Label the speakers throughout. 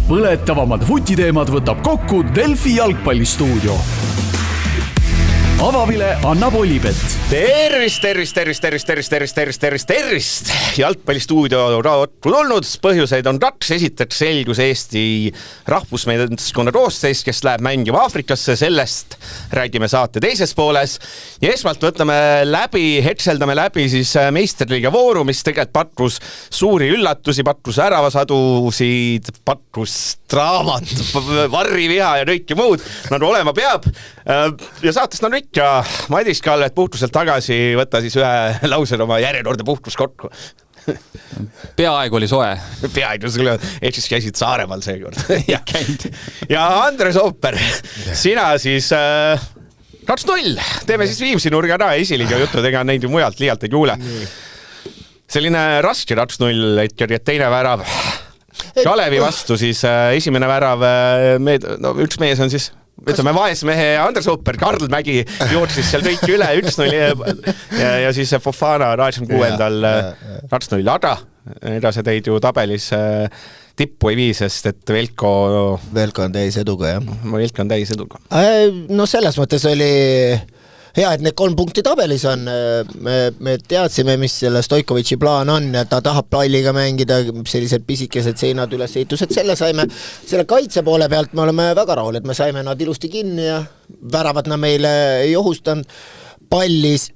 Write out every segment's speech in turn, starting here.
Speaker 1: Põletavamad vutiteemad võtab kokku Delfi jalgpallistuudio. Avavile annab Olipet.
Speaker 2: Tervist! Jalgpallistuudio raotud olnud. Põhjuseid on kaks. Esiteks selgus Eesti rahvusmeeskonna koosseis, kes läheb mängima Aafrikasse. Sellest räägime saate teises pooles. Ja esmalt hetseldame läbi siis meisterliiga vooru, mis tegelikult pattus suuri üllatusi, pattus äravasadusid, pattus draamat, varriviha ja kõike muud. Nagu olema peab. Ja saates on ikka Madis Kalvet puhtuselt tagasi, võtta siis ühe lausel oma järjekordne puhtus kokku.
Speaker 3: Peaaegu oli soe.
Speaker 2: Peaaegu oli soe. Ehk siis käisid Saaremaal seekord. Ja Andres Ooper, sina siis 2-0. Teeme siis Viimsi nurga ka esiliiga juttu, ega neid ju mujalt liialt ei kuule. Selline raske 2-0, et teine värav Kalevi vastu, siis esimene värav, üks mees on siis ütleme vaesmehe Andres Ooper, Karl Mägi jooksis seal kõik üle 1-0 ja siis Fofana 86-ndal 2-0, aga edasi teid ju tabelis tippu ei vii, sest et Velko
Speaker 4: on täis eduga, jah.
Speaker 2: Velko on täis eduga.
Speaker 4: No selles mõttes oli hea, et need 3 punkti tabelis on. Me teadsime, mis selle Stoikovitši plaan on, ja ta tahab palliga mängida, sellised pisikesed seinad ülesehitused. Selle kaitse poole pealt me oleme väga rahul, et me saime nad ilusti kinni ja väravat nad meile ei ohustanud. Pallis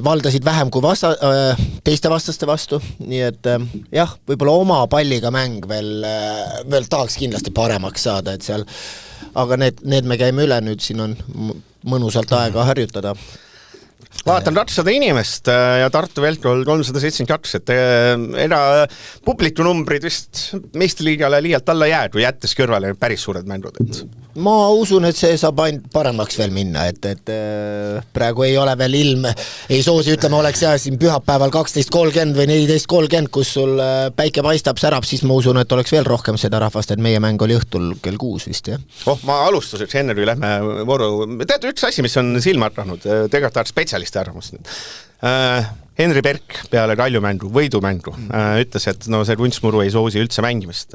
Speaker 4: valdasid vähem kui teiste vastaste vastu, nii et jah, võib-olla oma palliga mäng veel tahaks kindlasti paremaks saada, et seal, aga need me käime üle, nüüd siin on mõnusalt aega harjutada.
Speaker 2: Vaatan 200 inimest ja Tartu Velkol 372, et publiku numbrid vist meistriliigale liialt alla jää, kui jättes kõrvale päris suured mängud.
Speaker 4: Ma usun, et see saab ainult paremaks veel minna, et praegu ei ole veel ilm, ei soosi, ütleme, oleks jah siin pühapäeval 12.30 või 14.30, kus sul päike paistab, särab, siis ma usun, et oleks veel rohkem seda rahvast, et meie mäng oli õhtul kell 6 vist, jah.
Speaker 2: Ma alustuseks enne, kui lähme vooru, teate üks asi, mis on silma arvanud, tegelikult spetsialisti arvamust nüüd. Henri Berk peale Kaljumängu, võidumängu, ütles, et no see kunstmuru ei soosi üldse mängimist.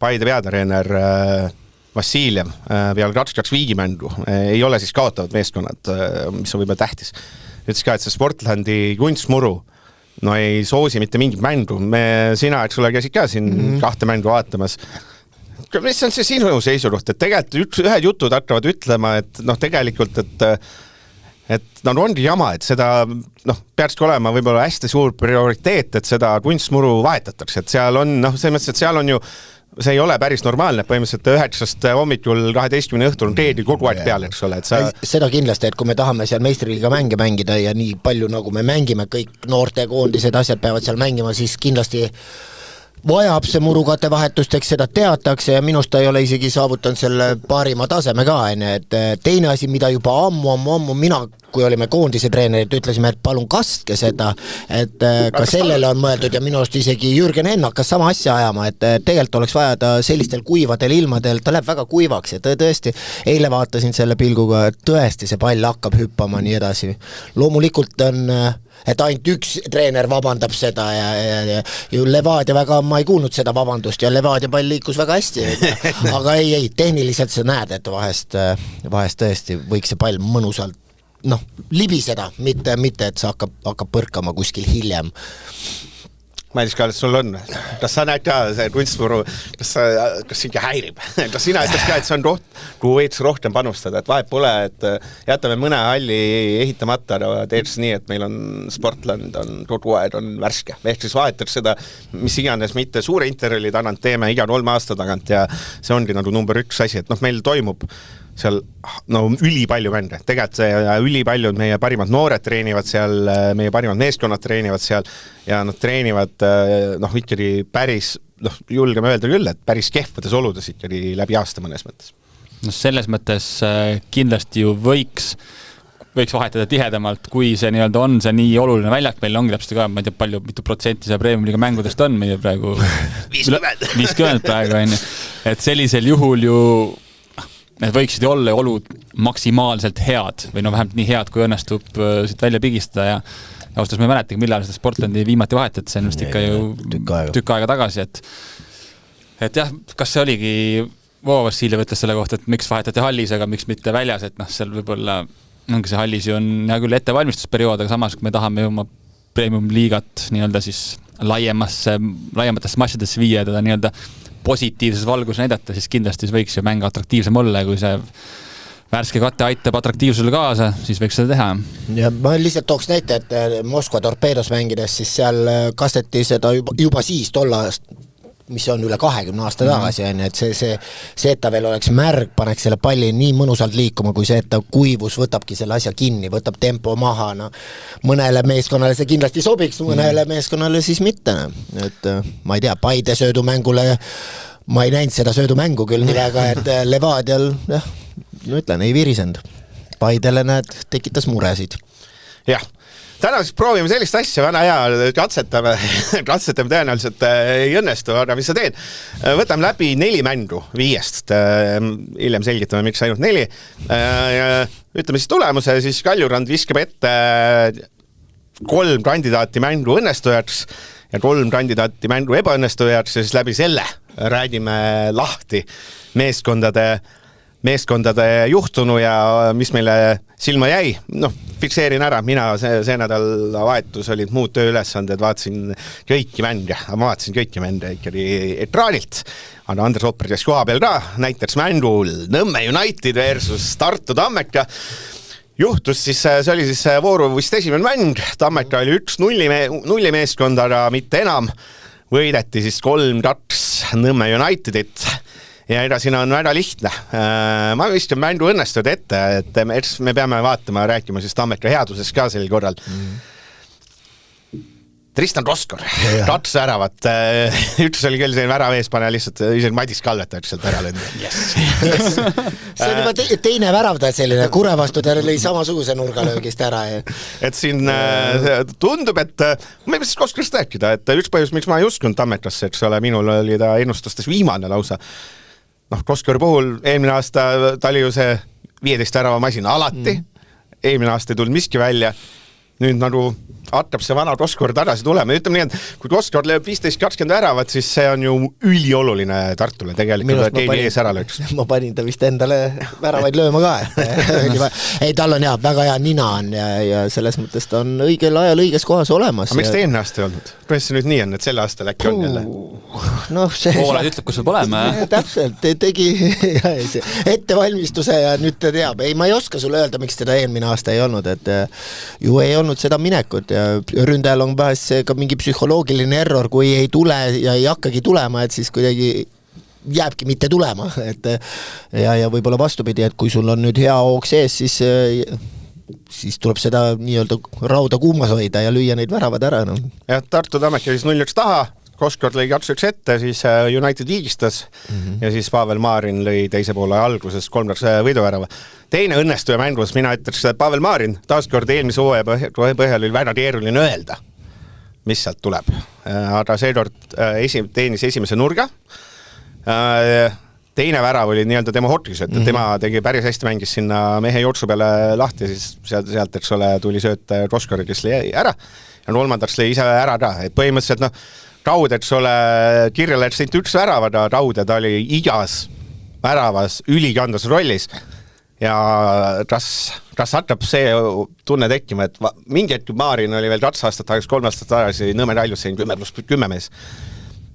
Speaker 2: Paide peatreener Vassiljev peale 2-2 viigimängu ei ole siis kaotavad meeskonnad, mis on võib-olla tähtis. Ütles ka, et see Sportlandi kunstmuru no ei soosi mitte mingit mängu. Sina, eks sulle käisid ka siin 2 mängu vaatamas. Mis on see sinu seisukoht, et tegelikult ühed jutud hakkavad ütlema, et tegelikult, et ongi jama, et seda peakski olema võib-olla hästi suur prioriteet, et seda kunstmuru vahetatakse, et seal on, selles mõttes, et seal on ju see ei ole päris normaalne, põhimõtteliselt 9 hommikul 12 õhtul on teedi kogu aeg peal, eks ole.
Speaker 4: Seda kindlasti, et kui me tahame seal meistriliiga mänge mängida ja nii palju nagu me mängime, kõik noorte koondised asjad peavad seal mängima, siis kindlasti vajab see murukate vahetusteks, seda teatakse ja minust ta ei ole isegi saavutanud selle parima taseme ka, et teine asi, mida juba ammu mina, kui olime koondise treenerid, ütlesime, et palun kastke seda, et ka sellele on mõeldud ja minust isegi Jürgen Henn hakkas sama asja ajama, et tegelikult oleks vaja ta sellistel kuivadel ilmadel, ta läheb väga kuivaks ja tõesti, eile vaatasin selle pilguga, et tõesti see pall hakkab hüppama nii edasi. Loomulikult on et ainult üks treener vabandab seda ja Levadia väga, ma ei kuulnud seda vabandust ja Levadia pall liikus väga hästi, aga ei, tehniliselt sa näed, et vahest tõesti võiks see pall mõnusalt libiseda, mitte, et sa hakkab põrkama kuskil hiljem.
Speaker 2: Madis Kalvet, sul on. Kas sa näed ka see kunstmuru, kas ikka häirib? Kas sina ütles ka, et see on kuhu veits rohkem panustada, et vahet pole, et jätame mõne halli ehitamata, teed nii, et meil on Sportland, on kogu aeg on värske. Ehk siis vahetaks seda, mis iganes mitte suure intervalli tagant teeme iga 3 aasta tagant ja see ongi nagu number 1 asi, et meil toimub seal ülipalju mänge. Tegelikult ülipalju meie parimad noored treenivad seal, meie parimad meeskonnad treenivad seal ja nad treenivad ikkagi päris, julgeme öelda küll, et päris kehvades oludes ikkagi läbi aasta mõnes mõttes.
Speaker 3: Selles mõttes kindlasti ju võiks vahetada tihedamalt, kui see nii-öelda on see nii oluline väljak, meil ongi täpselt ka, ma ei tea mitu protsenti see Premium-liiga mängudest on meie praegu 50 praegu on, et sellisel juhul ju need võiksid ju olla olud maksimaalselt head või vähemalt nii head, kui õnnestub siit välja pigistada ja austas ma ei mäleta, millal seda Sportlandi viimati vahetati, see on vist ikka ju tükk aega tagasi, et et jah, kas see oligi Vassiljev ütles selle kohta, et miks vahetati hallis, aga miks mitte väljas, et seal võib-olla ongi see hallis ju on hea küll ettevalmistusperiood, aga samas, kui me tahame oma premium-liigat nii-öelda siis laiematesse massidesse viia teda nii-öelda positiivses valgus näidata, siis kindlasti võiks ju mäng atraktiivsem olla, kui see värske katte aitab atraktiivsusele kaasa, siis võiks seda teha.
Speaker 4: Ja ma lihtsalt tooks näite, et Moskva Torpeedos mängides, siis seal kasteti seda juba siis tollast, mis on üle 20 aasta tagasi, et see, et ta veel oleks märg, paneks selle palli nii mõnusalt liikuma, kui see, et ta kuivus võtabki selle asja kinni, võtab tempo maha, mõnele meeskonnale see kindlasti sobiks, mõnele meeskonnale siis mitte. Et ma ei tea, Paide söödumängule, ma ei näinud seda söödumängu küll nii väga, et Levadial, jah, no ütlen, ei virisend. Paidele tekitas muresid.
Speaker 2: Jah. Täna siis proovime sellist asja, vana hea, katsetame tõenäoliselt ei õnnestu, aga mis sa teed? Võtame läbi 4 mängu 5. Hiljem selgitame, miks ainult 4. Ütleme siis tulemuse, siis Kaljurand viskab ette 3 kandidaati mängu õnnestujaks ja 3 kandidaati mängu ebaõnnestujaks ja siis läbi selle räägime lahti meeskondade juhtunu ja mis meile silma jäi. Fikseerin ära, mina see nädal vahetus olid muud tööülesanded, vaatasin kõiki mänge ikkagi ekraanilt. Aga Andres Opper käis koha peal ka, näiteks mängul Nõmme United versus Tartu Tammeka. Juhtus siis, see oli siis vooru vist esimene mäng, Tammeka oli 1-0 meeskond, aga mitte enam. Võideti siis 3-2 Nõmme Unitedit. Ja siin on väga lihtne. Ma vist mängu õnnestud ette, et me peame rääkima siis Tammeka headuses ka sel korral. Tristan Roskor, 2 väravat. Üks oli küll selline väraveespane, lihtsalt isegi Madis Kalvet oleks sealt ära löönud.
Speaker 4: Yes. See on juba teine värav, selline kure vastu, ta lõi samasuguse nurgalöögist ära.
Speaker 2: Et siin tundub, et ma ei mõttes Roskorist rääkida, et üks põhjus, miks ma ei uskunud Tammekasse, eks ole, minul oli ta ennustustes viimane lausa. Roskori puhul eelmine aasta ta oli ju see 15 värava masina alati, eelmine aasta ei tulnud miski välja, nüüd nagu hakkab see vana Roskor tagasi tulema. Ütleme nii, et kui Roskor lööb 15-20 väravat, siis see on ju ülioluline Tartule tegelikult, et keegi ees ära lööks.
Speaker 4: Ma panin ta vist endale väravaid lööma ka. Ei, tal on väga hea nina on ja selles mõttes ta on õigel ajal õiges kohas olemas.
Speaker 2: Aga miks ta eelmine aasta ei olnud? Kuidas see nüüd nii on, et selle aasta äkki on jälle?
Speaker 3: Pooled ütleb, kus peab olema.
Speaker 4: Täpselt, tegi ettevalmistuse ja nüüd ta teab. Ei, ma ei oska sulle öelda, miks teda eelmine aasta ei olnud, et ju ei olnud seda minekut ja ründajal on vahest ka mingi psühholoogiline error, kui ei tule ja ei hakkagi tulema, et siis kuidagi jääbki mitte tulema, et ja võib-olla vastupidi, et kui sul on nüüd hea hoog sees, siis tuleb seda nii-öelda rauda kuumas hoida ja lüüa neid väravad ära.
Speaker 2: Ja Tartu Tammeka siis 0-1 taha, Koskord lõi 2-1 ette, siis United viigistas ja siis Pavel Marin lõi teise poole alguses 3-2 võiduvärava. Teine õnnestuja mängus, mina ütleks, et Pavel Marin taaskord eelmise hooaja põhjal oli väga keeruline öelda, mis sealt tuleb. Aga seekord teenis esimese nurga. Teine värav oli nii-öelda tema hotkis, et tema tegi päris hästi, mängis sinna mehe jooksu peale lahti, siis sealt, eks ole, tuli sööt Roskori, kes lõi ära ja kolmandaks lõi ise ära ka. Et põhimõtteliselt, Raud, eks ole, Kirjale ainult üks värav, aga Raud, ta oli igas väravas ülikandas rollis ja kas hakkab see tunne tekkima, et mingi hetk Maarin oli veel 2 aastat tagasi, 3 aastat tagasi Nõmme Raljus 10+10 mees.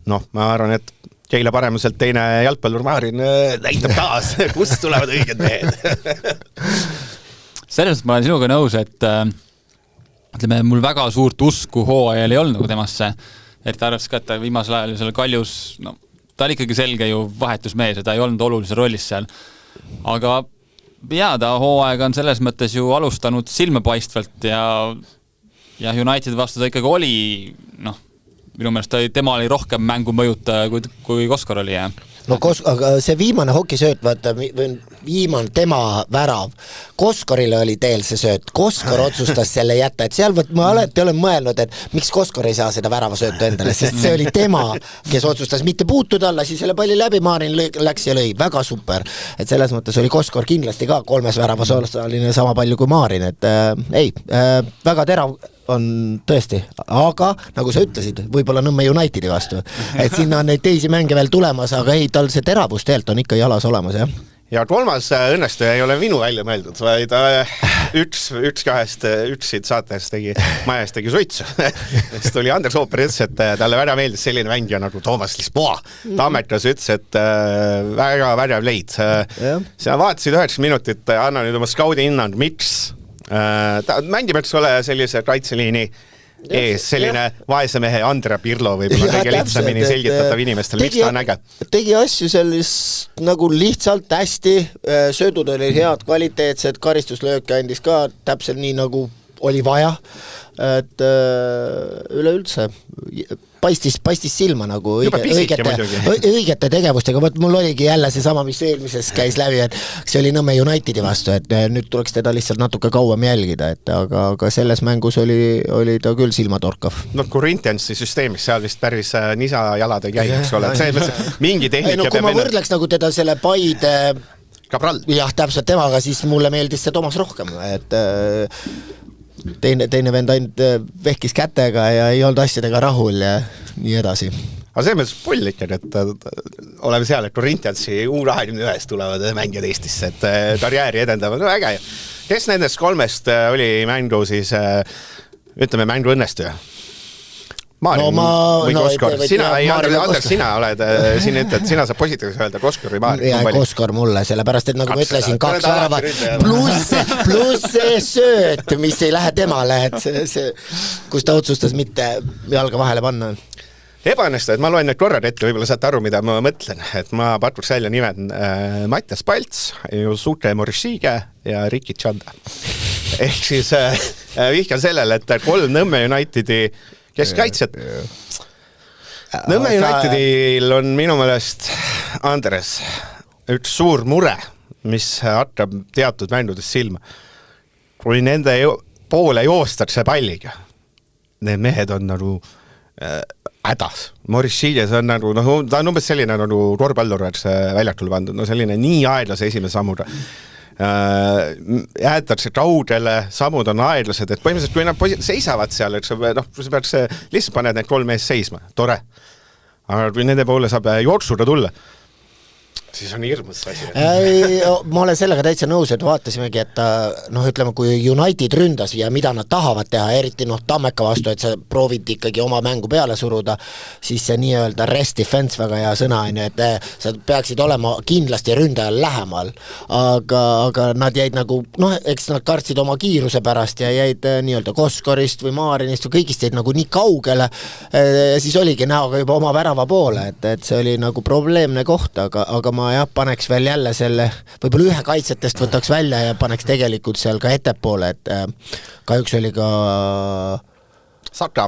Speaker 2: Ma arvan, et Keila paremuselt teine jalgpallur Maarin näitab taas, kust tulevad õiged mehed.
Speaker 3: Selles ma olen sinuga nõus, et ütleme, mul väga suurt usku hooajal ei olnud nagu temasse, et ta arvas ka, et ta viimasel ajal seal Kaljus, ta oli ikkagi selge ju vahetusmees ja ta ei olnud olulise rollis seal. Aga ta hooaega on selles mõttes ju alustanud silmapaistvalt ja United vastu ta ikkagi oli, minu meelest tema oli rohkem mängu mõjuta kui Koskor oli.
Speaker 4: Aga see viimane hokisööt, viimane tema värav, Koskorile oli teel see sööt, Koskor otsustas selle jätta, et seal ma alati olen mõelnud, et miks Koskor ei saa seda väravasöötu endale, sest see oli tema, kes otsustas mitte puutuda, lasi selle palli läbi, Maarin läks ja lõi, väga super, et selles mõttes oli Koskor kindlasti ka 3 väravas osaline sama palju kui Maarin, et väga terav on tõesti, aga nagu sa ütlesid, võib-olla Nõmme Unitedi vastu, et sinna on neid teisi mänge veel tulemas, aga ei, tal see teravus tegelikult on ikka jalas olemas, jah.
Speaker 2: Ja kolmas õnnestuja ei ole minu välja mõeldud, vaid üks siit saatest majas tegi suitsu. Sest oli Anders Ooper ütles, et talle väga meeldis selline mängija nagu Toomas Lisboa. Tammetas ütles, et väga värev leid. Sa vaatasid 9 minutit, anna nüüd oma skaudi hinnang, miks ta mängib, eks ole, sellise kaitseliini ees, selline vaese mehe Andrea Pirlo võib-olla kõige lihtsamini selgitatav inimestel, miks ta on äge.
Speaker 4: Tegi asju sellist nagu lihtsalt hästi, söödud oli head, kvaliteetsed, karistuslööke andis ka täpselt nii, nagu oli vaja, et üleüldse paistis silma nagu õigete tegevustega, võt mul oligi jälle see sama, mis eelmises käis läbi, et see oli Nõmme Unitedi vastu, et nüüd tuleks teda lihtsalt natuke kauem jälgida, et aga selles mängus oli ta küll silmatorkav.
Speaker 2: No Corinthiansi süsteemis seal vist päris nisa jalad ei käi, eks ole, et see mingi tehnika
Speaker 4: kui ma võrdleks nagu teda selle Paide
Speaker 2: Cabral.
Speaker 4: Jah, täpselt temaga, siis mulle meeldis see Toomas rohkem, et teine vend ainult vehkis kätega ja ei olnud asjadega rahul ja nii edasi.
Speaker 2: Aga see mõttes pull ikka, et oleme seal, et Corinthiansi U21 tulevad mängijad Eestisse, et karjääri edendavad, no äge. Kes nendest 3 oli mängu siis, ütleme, mängu õnnestuja? Maarin või Koskor? Anders, sina oled, siin ütled, sina saab positiivselt öelda Koskor või Maarin?
Speaker 4: Ja Koskor mulle, sellepärast, et nagu ma ütlesin, 2 väravat pluss see sööt, mis ei lähe temale, et see, kus ta otsustas mitte jalga vahele panna.
Speaker 2: Ebaõnnestu, et ma loen need korrad ette, võib-olla saate aru, mida ma mõtlen, et ma pakuks välja nimed Mattias Palts, Jusuke Morishige ja Riki Tšanda. Ehk siis vihkan sellele, et 3 Nõmme Unitedi keskkaitsjad. Nõmme Unitedil on minu meelest, Andres, üks suur mure, mis hakkab teatud mängudes silma. Kui nende poole joostakse palliga, need mehed on nagu hädas. Maurice Šiides on nagu, ta on umbes selline nagu korvpallur väljakul pandud, selline nii aedlase esimese sammuga. Jäetakse kaugele, sammud on aedlased, et põhimõtteliselt kui nad seisavad seal, sa peaks lihtsalt paned need 3 mees seisma, tore. Aga kui nende poole saab jooksuga tulla, siis on hirmus asi.
Speaker 4: Ma olen sellega täitsa nõus, et vaatasimegi, et ütleme, kui United ründas ja mida nad tahavad teha, eriti Tammeka vastu, et sa proovid ikkagi oma mängu peale suruda, siis see nii-öelda rest defense väga hea sõna on, et sa peaksid olema kindlasti ründajal lähemal, aga nad jäid nagu, eks nad kartsid oma kiiruse pärast ja jäid nii-öelda Koskorist või Maarinist või kõigist jäid nagu nii kaugele, siis oligi näoga juba oma värava poole, et see oli nagu probleemne koht, aga ma paneks veel jälle selle, võib-olla ühe kaitsetest võtaks välja ja paneks tegelikult seal ka ettepoole, et kahjuks oli ka Saka,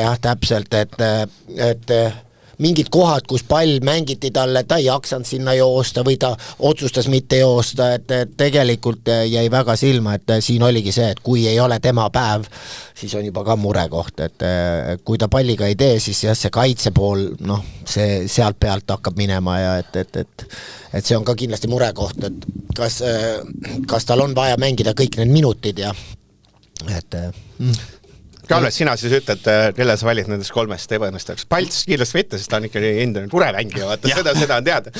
Speaker 4: jah, täpselt, et mingid kohad, kus pall mängiti talle, ta ei jaksanud sinna joosta või ta otsustas mitte joosta, et tegelikult jäi väga silma, et siin oligi see, et kui ei ole tema päev, siis on juba ka murekoht, et kui ta palliga ei tee, siis jah, see kaitsepool, see sealt pealt hakkab minema ja et see on ka kindlasti murekoht, et kas tal on vaja mängida kõik need minutid ja et
Speaker 2: Kalvet, sina siis ütled, kelle sa valid nendest 3 ebaõnnestujaks. Palts kindlasti mitte, sest ta on ikkagi endine turemängija, vaata, seda on teada.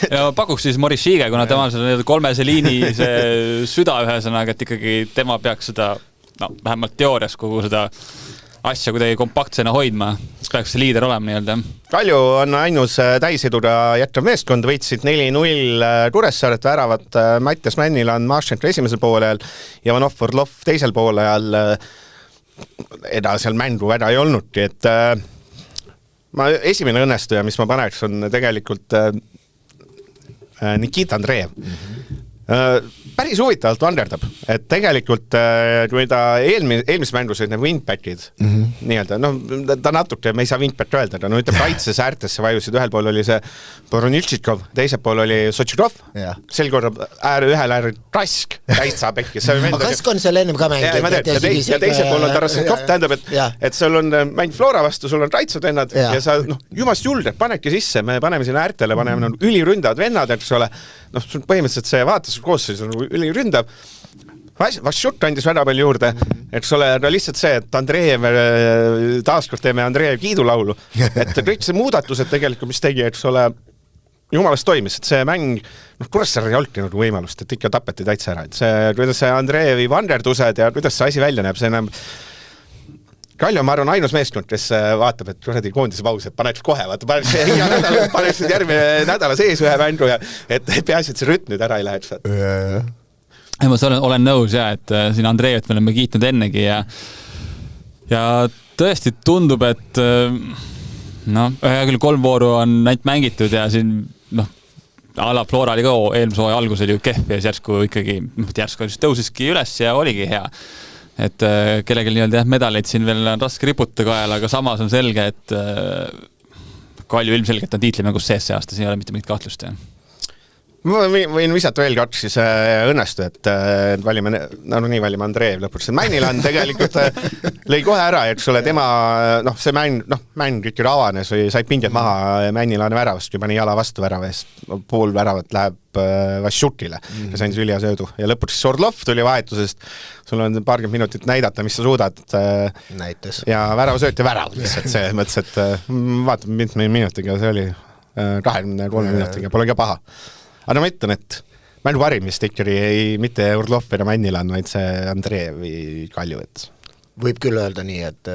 Speaker 3: Ja pakuks siis Maurice Šiige, kuna tema on 3 liini see süda ühesõnaga, et ikkagi tema peaks seda, vähemalt teoorias kogu seda asja kuidagi kompaktsena hoidma, peaks see liider olema nii-öelda.
Speaker 2: Kalju on ainus täisiduga jätkav meeskond, võitsid 4-0 Kuressaaret, väravat Mattias Männilan Maršenko esimesel poolel ja Vanov Orlov teisel poolel seal mängu väga ei olnudki, et esimene õnnestuja, mis ma paneks, on tegelikult Nikita Andreev. Päris huvitavalt vanderdab, et tegelikult kui ta eelmises mängus olid need wingbackid, nii-öelda, ta natuke, me ei saa wingback öelda, aga ütleb kaitses äärtesse vajusid, ühel pool oli see Boronitšikov, teisel pool oli Sotšikov, sel korral ühel äärel Kask, täitsa pekki.
Speaker 4: Aga Kask on seal ennem ka mängid.
Speaker 2: Ja teisel pool on Tarasenkov, tähendab, et sul on mäng Flora vastu, sul on kaitsud vennad ja sa jumast julged, panedki sisse, me paneme sinna äärtele, paneme üliründavad vennad, eks ole, põhimõtteliselt see vaatas koosseis on üliründav. Vašut andis väga palju juurde, eks ole, lihtsalt see, et Andreev, taaskord teeme Andreev kiidulaulu, et kõik see muudatused tegelikult, mis tegi, eks ole, jumalast toimis, et see mäng, Kuressaare ei olnudki nagu võimalust, et ikka tapeti täitsa ära, et see, kuidas see Andreevi vanderdused ja kuidas see asi välja näeb, see enam Kalju, ma arvan, ainus meeskond, kes vaatab, et kuradi koondise paus, et paneks kohe, vaata, paneks järgmine nädala sees ühe mängu ja et peaasi, et see rütm nüüd ära ei läheks.
Speaker 3: Ma olen nõus et siin Andreevet me oleme kiitnud ennegi ja tõesti tundub, et küll 3 vooru on näit mängitud ja siin ala Flora oli ka eelmise hooaja algus oli ju kehv ja järsku ikkagi tõusiski üles ja oligi hea. Et kellelgi nii-öelda medaleid siin veel on raske riputa kaela, aga samas on selge, et Kalju ilmselgelt on tiitlimängus sees see aasta, siin ei ole mitte mingit kahtlust.
Speaker 2: Ma võin visata veel 2 siis õnnestu, et valime Andreev lõpuks. Männilan tegelikult lõi kohe ära, eks ole, tema, see mäng ikka avanes või sai pinged maha Männilan väravast, kui pani jala vastu väravest, pool väravat läheb Vašutile, kes andis ülija söödu. Ja lõpuks Sordlov tuli vahetusest, sul on paarkümmend minutit näidata, mis sa suudad.
Speaker 4: Näitas.
Speaker 2: Ja värav sööti värav lihtsalt, see mõttes, et vaatab mitme minutiga, see oli 23 minutiga, pole ka paha. Aga ma ütlen, et mängu parim vist ikkagi mitte Urdlov ja Männilan, vaid see Andreevi Kalju.
Speaker 4: Võib küll öelda nii, et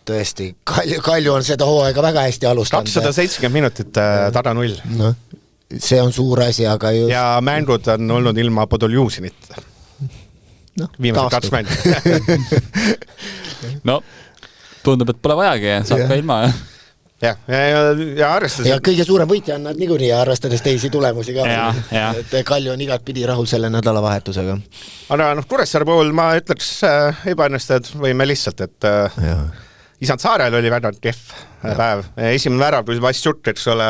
Speaker 4: tõesti Kalju on seda hooaega väga hästi alustanud.
Speaker 2: 270 minutit tada 0.
Speaker 4: No, see on suur asi, aga just...
Speaker 2: Ja mängud on olnud ilma Podoljusinit. Viimased 2 mängu.
Speaker 3: Tundub, et pole vajagi ja saab ka ilma.
Speaker 2: Ja arvestades...
Speaker 4: Ja kõige suurem võitja on nad niikuinii arvestades teisi tulemusi ka. Et Kalju on igat pidi rahul selle nädalavahetusega.
Speaker 2: Aga Kuressaare pool ma ütleks ebaõnnestajad võime lihtsalt, et Isand Saarel oli väga kehv päev. Esimene värav, kui Vašut, eks ole,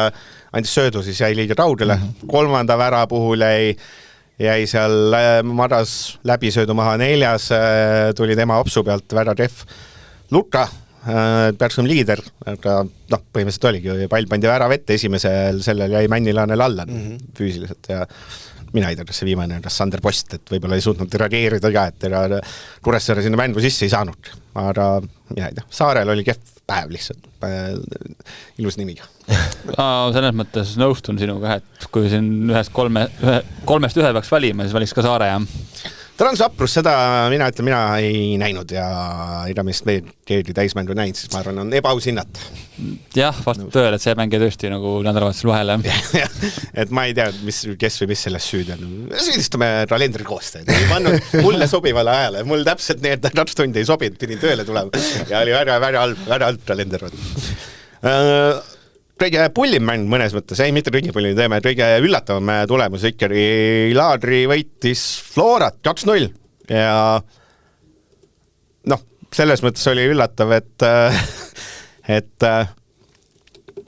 Speaker 2: andis söödu, siis jäi liiga raudile. 3. vära puhul jäi seal madas läbisöödu maha 4. Tuli tema opsu pealt väga kehv. Luka peaks on liider, aga põhimõtteliselt oligi, pall pandi värav ette esimesel, sellel jäi Männilanel alla füüsiliselt ja mina ei tea, kas see viimane, kas Sander Post, et võib-olla ei suutnud reageerida ka, et Kuressaare sinna mängu sisse ei saanud, aga mina ei tea, Saarel oli kehv päev lihtsalt, ilus nimiga.
Speaker 3: Selles mõttes nõustun sinuga, et kui siin kolmest ühe peaks valima, siis valiks ka Saare ja
Speaker 2: Transaprus, seda mina ei näinud ja idamist keegi täismängu näinud, siis ma arvan, on ebaaus hinnata.
Speaker 3: Jah, vastu tõele, et see mäng tõesti nagu nädalavahetusel vahele.
Speaker 2: Et ma ei tea, kes või mis sellest süüd on. Süüdistame kalendri koostajaid. Ei pannud mulle sobivale ajale. Mul täpselt need 2 tundi ei sobinud, pidin tööle tulema. Ja oli väga halb kalender. Kõige pullim mäng mõnes mõttes, ei mitte kõige pullim teeme, kõige üllatavam tulemus ikkagi Laadri võitis Florat 2-0 ja selles mõttes oli üllatav, et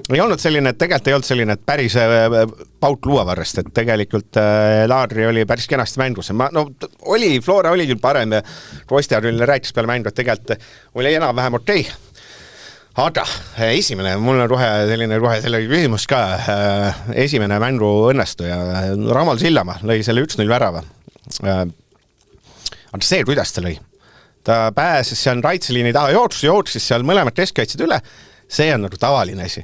Speaker 2: ei olnud selline, et tegelikult ei olnud selline, et päris paut luuavarrest, et tegelikult Laadri oli päris kenasti mängus. Flora oli küll parem ja Kostja küll rääkis peale mängu, et tegelikult oli enam vähem okei. Aga esimene, mul on selle küsimus ka, esimene mängu õnnestu ja Ramal Sillamaa lõi selle 1-0 värava. Aga see, kuidas ta lõi? Ta pääses seal raitseliini taha, jooksis seal mõlemad keskkaitsed üle, see on nagu tavaline asi.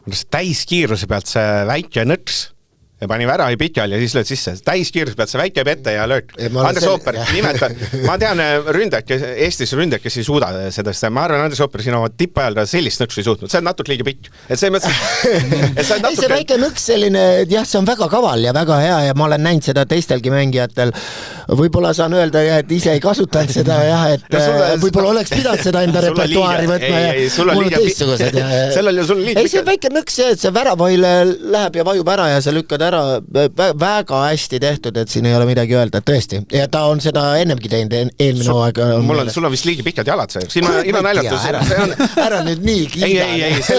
Speaker 2: Aga see täiskiiruse pealt see väike nõks ja pani väravi pikal ja siis lööd sisse. Täiskiiruse pealt see väike pette ja lööd. Andres Ooper, nimetan. Ma tean Eestis ründajad, kes ei suuda seda. Ma arvan, Andres Ooper siin oma tippajal sellist nõksu ei suutnud. See on natuke liiga pikk. Et see mõttes...
Speaker 4: See väike nõks selline, jah, see on väga kaval ja väga hea ja ma olen näinud seda teistelgi mängijatel. Võib-olla saan öelda, et ise ei kasutanud seda, jah, et võib-olla oleks pidanud seda enda repertuaari võtma ja mul on teistsugused. Ei, see väike nõks, et see väravahile läheb ja vajub ära ja see lükkad ära, väga hästi tehtud, et siin ei ole midagi öelda, tõesti. Ja ta on seda ennemgi teinud eelmine hooaeg.
Speaker 2: Sul on vist liigi pikad jalad see. Siin ilma näljatus.
Speaker 4: Ära nüüd nii kiida.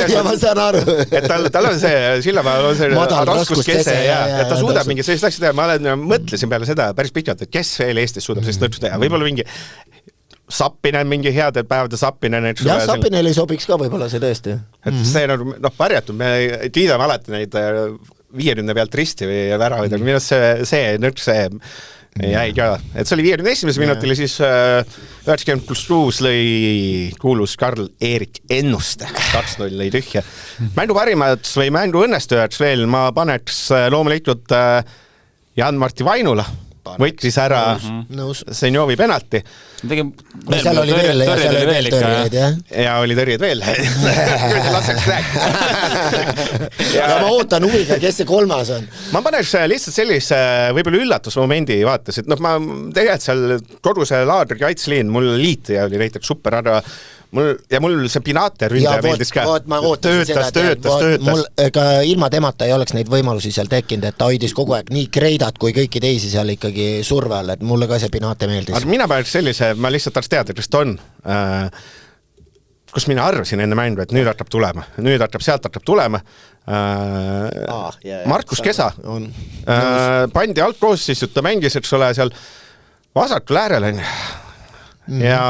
Speaker 4: Ja ma saan aru.
Speaker 2: Et tal on see, Sillamäel on see raskuskese ja ta suudab mingi sellist asja teha. Ma mõtlesin peale seda päris pikalt, et kes veel Eestis suudab sellist nõksu teha. Võib-olla mingi Sappinen, mingi heade päevade Sappinen.
Speaker 4: Ja Sappinel ei sobiks ka võib-olla see tõesti.
Speaker 2: Et see on varjatud, me kiidame alati neid 50 pealt risti või väravaid, aga minu see nõks, jäi ka, et see oli 51. minutil ja siis 90+6 lõi kuulus Karl-Erik Ennuste, 2-0 lõi tühja. Mängu parimad või mängu õnnestujaks veel ma paneks loomulikult Jan-Marti Vainula, võttis ära Senjovi penalti.
Speaker 4: Seal oli veel tõrjed, jah?
Speaker 2: Ja oli tõrjed veel. Laseks rääkida.
Speaker 4: Ja ma ootan huviga, kes see kolmas on.
Speaker 2: Ma paneks lihtsalt sellise võib-olla üllatusmomendi vaates, et ma tegelikult seal kogu see laadri kaitseliin, mul liitija oli näiteks super ära, mul see Pinate ründaja meeldis ka. Töötas.
Speaker 4: Ega ilma temata ei oleks neid võimalusi seal tekkinud, et ta hoidis kogu aeg nii Kreidat kui kõiki teisi seal ikkagi surve all, et mulle ka see Pinate meeldis.
Speaker 2: Aga mina paneks sellise, ma lihtsalt tahaks teada, kes ta on, kus mina arvasin enne mängu, et nüüd hakkab tulema. Sealt hakkab tulema. Markus Kesa pandi altkoosseisus, ta mängis, eks ole, seal vasakul äärel on ja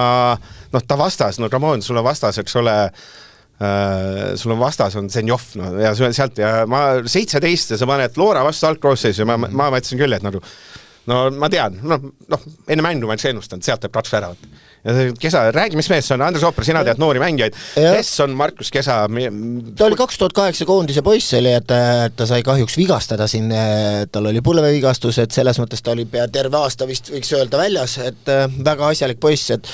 Speaker 2: ta vastas, Ramon, sul on vastas, eks ole, sul on vastas on Zenjov, ja sealt ja ma 17 ja sa paned Loora vastu altkoosseisus ja ma mõtlesin küll, et ma tean, enne mängu ma ennustanud, sealt teeb 2 väravat. Ja Kesa, räägi, mis mees on, Andres Ooper, sina tead noori mängijaid, kes on Markus Kesa?
Speaker 4: Ta oli 2008 koondise poiss oli, et ta sai kahjuks vigastada siin, tal oli põlvevigastus, et selles mõttes ta oli pea terve aasta vist võiks öelda väljas, et väga asjalik poiss, et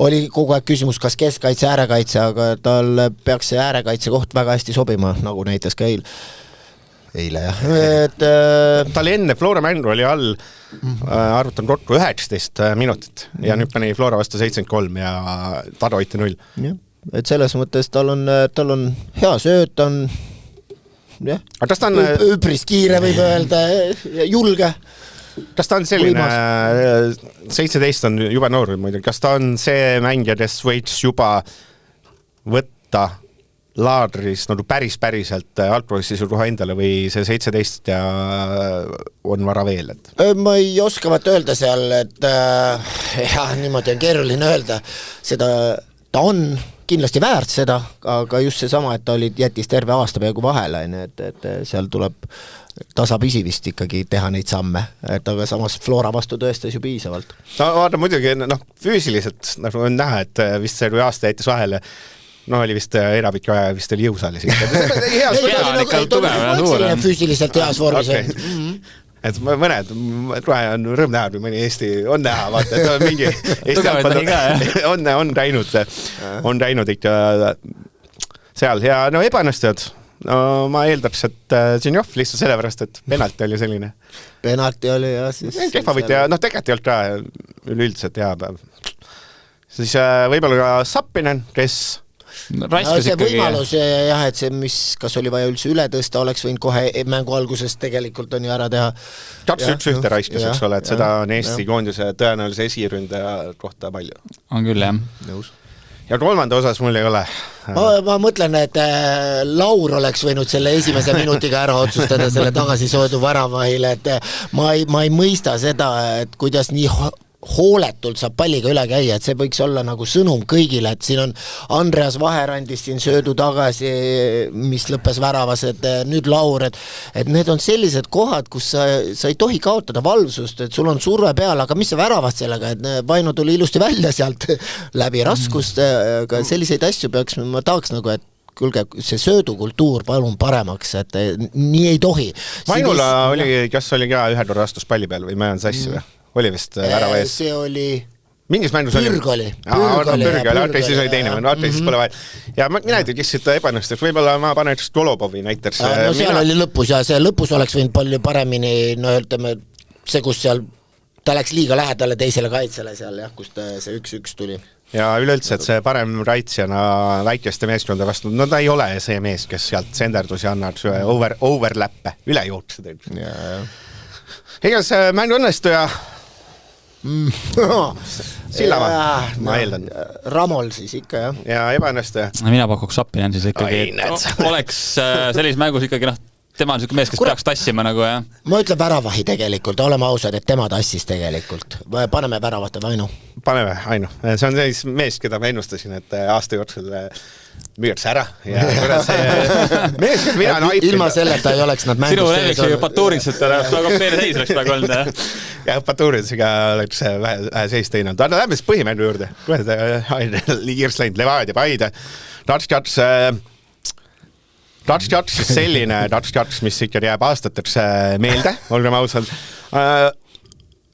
Speaker 4: oli kogu aeg küsimus, kas keskkaitse, äärekaitse, aga tal peaks see äärekaitse koht väga hästi sobima, nagu näitas ka eile, jah.
Speaker 2: Tal enne Flora mängu oli all, arvutan kokku 19 minutit ja nüüd pani Flora vastu 73 ja Tado hoiti 0.
Speaker 4: Jah, et selles mõttes tal on hea sööt, on üpris kiire võib öelda, julge.
Speaker 2: Kas ta on selline, 17 on juba noor muidugi, kas ta on see mängija, kes võiks juba võtta laadris päriselt algproissis ruha endale või see 17 ja on vara veel?
Speaker 4: Ma ei oska öelda seal, et niimoodi on keeruline öelda, seda ta on kindlasti väärt seda, aga just see sama, et ta jättis terve aasta peaaegu vahele, et seal tuleb tasapisi vist ikkagi teha neid samme, et aga samas Flora vastu tõestas ju piisavalt.
Speaker 2: Vaata muidugi, füüsiliselt on näha, et vist see aasta jättis vahele, oli vist enamik aja vist oli jõusaalis
Speaker 4: füüsiliselt heas vormis.
Speaker 2: Et mõned, kohe on rõõm näha, kui mõni Eesti on näha, vaata, et on mingi Eesti on käinud ikka seal ja ebaõnnestud. Ma eeldaks, et Zenjov lihtsalt sellepärast, et penalti oli selline.
Speaker 4: Penalti oli, jah.
Speaker 2: Kehva võit ja tegelikult ei olnud ka üleüldiselt hea päev. Siis võib-olla ka Sappinen, kes
Speaker 4: see võimalus, jah, et see, kas oli vaja üldse üle tõsta, oleks võinud kohe mängu algusest tegelikult on ju ära teha.
Speaker 2: 2-1 raiskas, eks ole, et seda on Eesti koondise tõenäolise esiründaja kohta palju.
Speaker 3: On küll, jah.
Speaker 2: Nõus. Ja kolmanda osas mul ei ole.
Speaker 4: Ma mõtlen, et Laur oleks võinud selle esimese minutiga ära otsustada selle tagasisoodu varamahile, et ma ei mõista seda, et kuidas nii hooletult saab palliga üle käia, et see võiks olla nagu sõnum kõigile, et siin on Andreas Vaherandis siin söödu tagasi, mis lõppes väravas, et nüüd Laur, et need on sellised kohad, kus sa ei tohi kaotada valvsust, et sul on surve peal, aga mis sa väravast sellega, et Vaino tuli ilusti välja sealt läbi raskust, aga selliseid asju peaks, ma tahaks nagu, et kuulge, see söödukultuur palun paremaks, et nii ei tohi.
Speaker 2: Vainula oli, kas oli ka ühe korra astus palli peal või ma jään sassi või? Oli vist värava ees?
Speaker 4: See oli...
Speaker 2: Mingis mängus oli?
Speaker 4: Pürg oli.
Speaker 2: Siis oli teine, siis pole vaja. Ja mina ei tea, kes siit ebanõstaks, võib-olla ma paneks Golobovi näiteks.
Speaker 4: Seal oli lõpus ja see lõpus oleks võinud palju paremini, ütleme, see, kus seal, ta läks liiga lähedale teisele kaitsele seal, jah, kus see 1-1 tuli. Ja
Speaker 2: üleüldse, et see parem raitsjana väikeste meeskonda vastu, ta ei ole see mees, kes sealt senderdusi annab overlappe, üle jookse teeb. Egas mängu õnnestuja Sillamaa, ma eeldan.
Speaker 4: Ramol siis ikka, jah.
Speaker 2: Ja ebaõnnestuja.
Speaker 3: Mina pakuks Sappinen siis ikkagi, oleks sellises mängus ikkagi, tema on selline mees, kes peaks tassima nagu, jah.
Speaker 4: Ma ütlen väravahi tegelikult, oleme ausad, et tema tassis tegelikult. Paneme väravate Vainu.
Speaker 2: Paneme, Ainu. See on sellis mees, keda ma ennustasin, et aasta jooksul müüakse ära ja kuidas mina
Speaker 4: ilma selleta ei oleks nad mängus
Speaker 3: sinu lemmik see Baturinset peale seis oleks praegu olnud.
Speaker 2: Ja Baturinsiga oleks vähe seis teinud. Aga lähme siis põhimängu juurde. Kuidas liigirs läinud Levadia Paide. Touch siis selline touch, mis ikka jääb aastateks meelde, olgem ausad.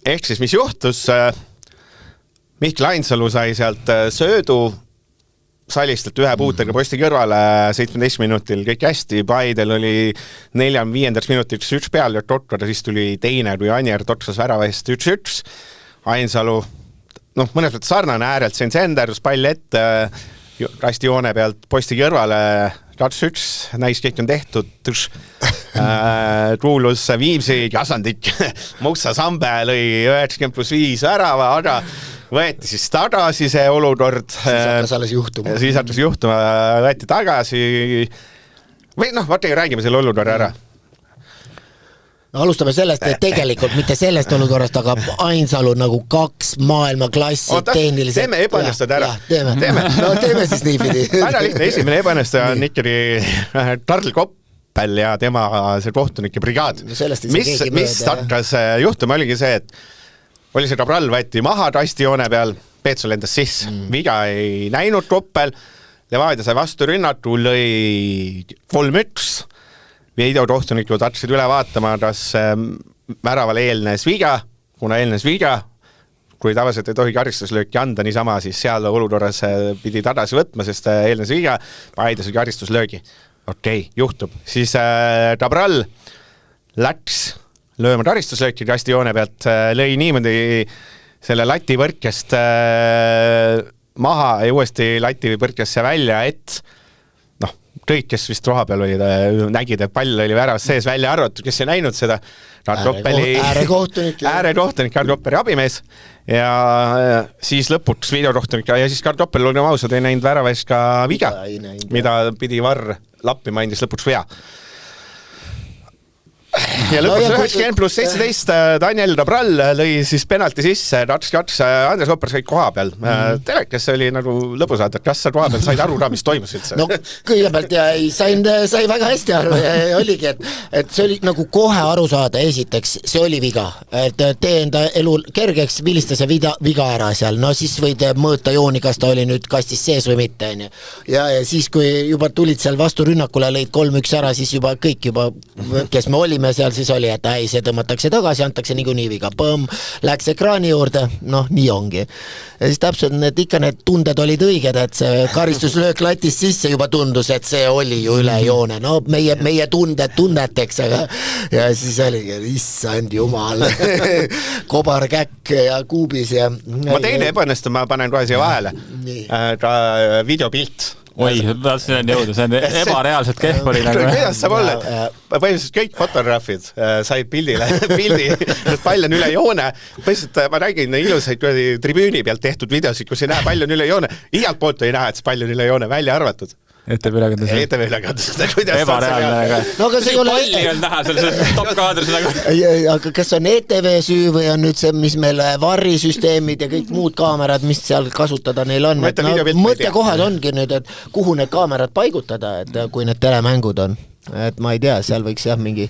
Speaker 2: Ehk siis, mis juhtus, Mihkel Ainsalu sai sealt söödu salistelt ühe puutega posti kõrvale 17 minutil, kõik hästi, Paidel oli 4-5 minutiks üks peal ja Totkada, siis tuli teine, kui Anier totsas väravahest 1-1. Ainsalu, mõnes mõttes sarnane äärelt, Senders, pall ette, kasti joone pealt posti kõrvale, 2-1, näis kõik on tehtud, Tuulus Viimsi, Jasandik, Musta Sambe lõi 90+5 värava, aga võeti siis tagasi see olukord. Siis hakkas juhtuma, võeti tagasi. Või vaata, räägime selle olukorra ära.
Speaker 4: Alustame sellest, et tegelikult mitte sellest olukorrast, aga Ainsalu nagu 2 maailmaklassi tehniliselt.
Speaker 2: Teeme ebanestud ära.
Speaker 4: Teeme siis niipidi.
Speaker 2: Väga lihtne, esimene ebanestuja on ikkagi Karl Koppel ja tema see kohtunike brigaad. Mis hakkas juhtuma oligi see, et oli see Cabral võeti maha tastijoone peal, Peetso lendas sisse, viga ei näinud Koppel, Levadia sai vastu rünnaku, lõi 3-1, videokohtunikud hakkasid üle vaatama, kas väravale eelnes viga, kuna eelnes viga, kui tavaliselt ei tohi karistuslööki anda niisama, siis seal olukorras pidi tagasi võtma, sest eelnes viga, Paide sai karistuslöögi. Okei, juhtub. Siis Cabral läks lööma karistuslööki kasti joone pealt, lõi niimoodi selle lati võrkest maha ja uuesti lati võrkesse välja, et kõik, kes vist roha peal olid, nägid, et pall oli väravas sees välja arvatud, kes ei näinud seda.
Speaker 4: Äärekohtunik
Speaker 2: Karl Kopperi abimees ja siis lõpuks videokohtunik ja siis Karl Koppel oli ausad, ei näinud väravas ka viga, mida pidi Varr lappima, andis lõpuks vea. Ja lõpuks 90+17 Daniel Cabral lõi siis penalti sisse, 2-2 Andres Koppers kõik koha peal. Telekas oli nagu lõbusad, et kas sa koha peal said aru ka, mis toimus üldse?
Speaker 4: Kõigepealt sai väga hästi aru ja oligi, et see oli nagu kohe aru saada, esiteks see oli viga, et tee enda elu kergeks, vilista see viga ära seal, siis võid mõõta jooni, kas ta oli nüüd kastis sees või mitte. Ja siis, kui juba tulid seal vastu rünnakule, lõid 3-1 ära, siis juba kõik kes me olime seal siis oli, et see tõmmatakse tagasi, antakse niikuinii viga, läks ekraani juurde, nii ongi. Ja siis täpselt need tunded olid õiged, et see karistuslöök latist sisse juba tundus, et see oli ju üle joone, meie tunneteks, aga ja siis oligi, issand jumal, kobarkäkk ja kuubis ja...
Speaker 2: Ma teine ebanestu, ma panen kohe siia vahele, ka videopilt.
Speaker 3: Oi, see on jõudu, see on ebareaalselt kehv oli nagu.
Speaker 2: Kuidas saab olla? Põhimõtteliselt kõik fotograafid said pildi, pall on üle joone. Põhimõtteliselt ma nägin ilusaid tribüüni pealt tehtud videosid, kus ei näe pall on üle joone. Igalt poolt ei näe, et see pall on üle joone välja arvatud.
Speaker 3: ETV
Speaker 2: ülekandus.
Speaker 3: Ebareaalne, aga...
Speaker 4: No aga see ei ole...
Speaker 3: Palli on näha selles top-kaadris nagu.
Speaker 4: Aga kas on ETV süü või on nüüd see, mis meil varrisüsteemid ja kõik muud kaamerad, mis seal kasutada neil on? Mõttekohad ongi nüüd, et kuhu need kaamerad paigutada, et kui need telemängud on. Et ma ei tea, seal võiks jah mingi...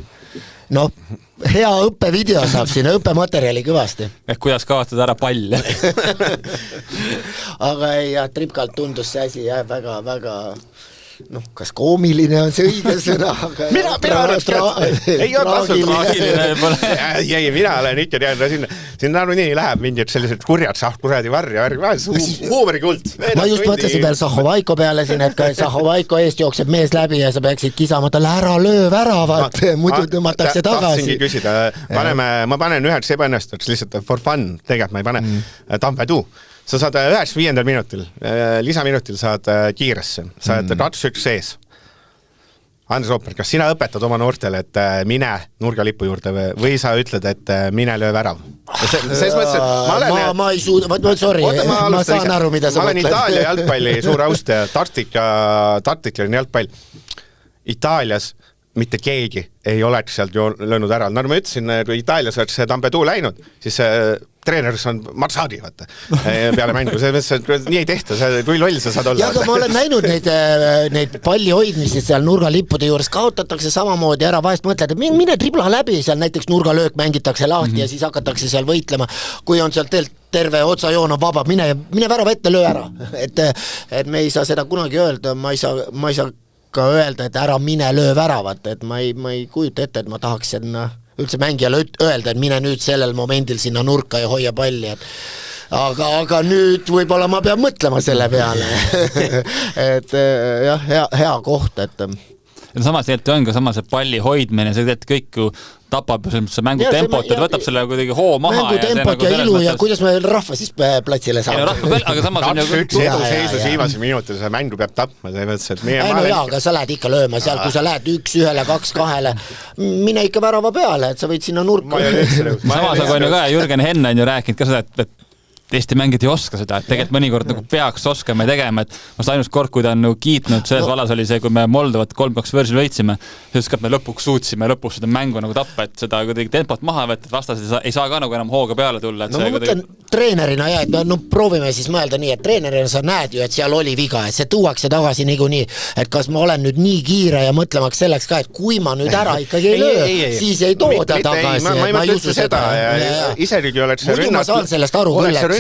Speaker 4: hea õppevideo saab sinna, õppematerjali kõvasti.
Speaker 3: Ehk kuidas kaotada ära pall.
Speaker 4: Aga ei, Tripkalt tundus see asi väga kas koomiline on see õige sõna, aga...
Speaker 2: Mina ei ole mina olen ikka teadnud, siin nii läheb mingid sellised kurjad kuradi varja, huumorikult.
Speaker 4: Ma just mõtlesin veel Sahovaiko peale siin, et kui Sahovaiko eest jookseb mees läbi ja sa peaksid kisama talle ära löö väravat, muidu tõmmatakse tagasi.
Speaker 2: Tahtsingi küsida, ma panen üheks ebaõnnestuks lihtsalt for fun, tegelikult ma ei pane Tampeduu. Sa saad 9-5 minutil, lisaminutil saad kiiresse, saad 2-1 sees. Andres Opper, kas sina õpetad oma noortele, et mine nurgalipu juurde või sa ütled, et mine löö värav? Ses mõttes, et
Speaker 4: ma ei suuda, ma saan aru, mida sa
Speaker 2: mõtled. Ma olen Itaalia jalgpalli suur austaja, taktikline jalgpall. Itaalias mitte keegi ei oleks sealt löönud ära. Nagu ma ütlesin, kui Itaalias oleks Tampeduu läinud, siis treeneris on Marsadi, vaata, peale mängu, nii ei tehta, kui loll sa saad olla.
Speaker 4: Ja aga ma olen näinud neid palli hoidmisi seal nurgalippude juures, kaotatakse samamoodi ära, vahest mõtled, et mine tribla läbi, seal näiteks nurgalöök mängitakse lahti ja siis hakatakse seal võitlema, kui on seal terve otsajoon on vaba, mine värava ette, löö ära. Et me ei saa seda kunagi öelda, ma ei saa ka öelda, et ära mine löö väravat, et ma ei kujuta ette, et ma tahaks üldse mängijale öelda, et mine nüüd sellel momendil sinna nurka ja hoia palli, et aga nüüd võib-olla ma pean mõtlema selle peale. Et jah, hea koht, et
Speaker 3: ja samas tegelikult on ka sama see palli hoidmine, see tegelikult kõik ju tapab see mängu tempot, et võtab selle kuidagi hoo maha.
Speaker 4: Mängu tempot ja ilu ja kuidas me rahva siis platsile saame.
Speaker 3: Aga samas on ju
Speaker 2: üks eduseisus viimase minutil, see mängu peab tapma, see mõttes, et meie
Speaker 4: aga sa lähed ikka lööma seal, kui sa lähed 1-1, 2-2, mine ikka värava peale, et sa võid sinna nurka.
Speaker 3: Samas on ju ka Jürgen Henn on ju rääkinud ka seda, et Eesti mängid ei oska seda, et tegelikult mõnikord nagu peaks oskama ja tegema, et ainus kord, kui ta on kiitnud, selles vallas oli see, kui me Moldovat 3-2 võrsil võitsime, siis ka me lõpuks suutsime lõpuks seda mängu nagu tappa, et seda kuidagi tempot maha võtta, et vastased ei saa ka nagu enam hooga peale tulla.
Speaker 4: No ma mõtlen treenerina ja, et proovime siis mõelda nii, et treenerina sa näed ju, et seal oli viga, et see tuuakse tagasi niikuinii, et kas ma olen nüüd nii kiire ja mõtlemaks selleks ka, et kui ma nüüd ära ikkagi ei löö, siis ei tooda tagasi.
Speaker 2: Ma ei mõtle seda, isegi oleks rünnat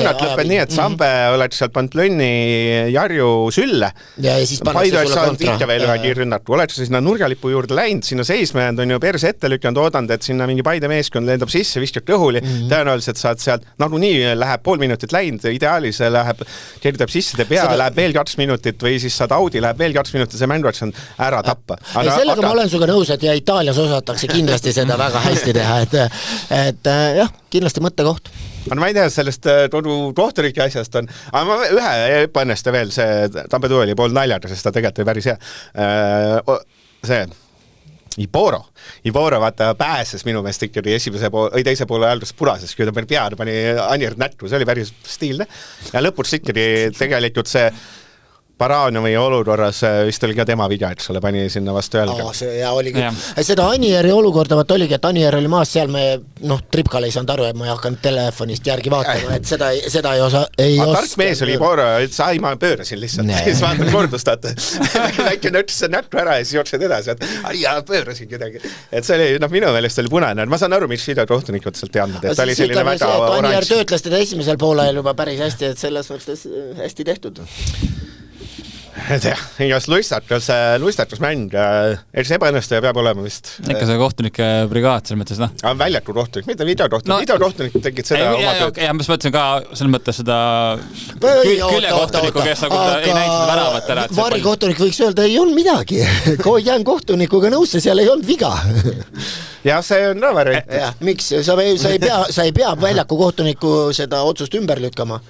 Speaker 2: lõpeb nii, et Sambe oleks seal pannud Plönni Jarju sülle.
Speaker 4: Ja siis pannakse sulle kontra.
Speaker 2: Ikka veel ühe kiirrünnaku. Oleks sinna nurgalipu juurde läinud, sinna seisme on ju perse ette lükanud, oodanud, et sinna mingi Paide meeskond lendab sisse, viskab kõhuli. Tõenäoliselt saad sealt, nagu nii läheb pool minutit läinud, ideaalis läheb, keerdab sisse, teeb pea, läheb veel 2 minutit või siis saad Audi, läheb veel 2 minutit, see mängu on ära tappa.
Speaker 4: Sellega ma olen suga nõus, et ja Itaalias osatakse kindlasti seda väga hästi teha, et jah, kindlasti mõttekoht.
Speaker 2: Aga ma ei tea, sellest tohturiki asjast on, aga ma ühe ebaõnnestu veel, see Tampedu oli pool naljada, sest ta tegelikult oli päris hea. See Iboro vaata pääses minu meelest ikkagi teise poole ajaldus purases, kui ta pead pani Anir nättu, see oli päris stiilne. Ja lõpuks ikkagi tegelikult see Baranovi olukorras vist oli ka tema viga, et sulle pani sinna vastu jälga.
Speaker 4: Ja oligi. Seda Anieri olukorda oligi, et Anier oli maas seal, me Tripkal ei saanud aru, et ma ei hakanud telefonist järgi vaatama, et seda ei osa.
Speaker 2: Tark mees oli Iboro, ütles, ma pöörasin lihtsalt, siis vaatan kordustat. Väike nöttis nättu ära ja siis jooksed edasi, et pöörasin kedagi. Et see oli, minu meelest oli punane, ma saan aru, miks videotohtunikud sealt teadnud, et ta oli selline väga oranž.
Speaker 4: Anier töötles teda esimesel poolel juba päris hästi, et selles mõttes hästi tehtud.
Speaker 2: Igas luistatus mäng, see ebaõnnestu ja peab olema vist.
Speaker 3: Ikka see kohtunike brigaad selles mõttes,
Speaker 2: Väljaku kohtunik, mitte videotohtunik tegid seda oma tööd.
Speaker 3: Ja ma mõtlesin ka selles mõttes seda küljekohtuniku, kes nagu ei näinud seda väravat ära.
Speaker 4: Varikohtunik võiks öelda, ei olnud midagi. Jään kohtunikuga nõusse, seal ei olnud viga.
Speaker 2: Ja see on variant.
Speaker 4: Miks? Sa ei pea väljaku kohtuniku seda otsust ümber lükkama.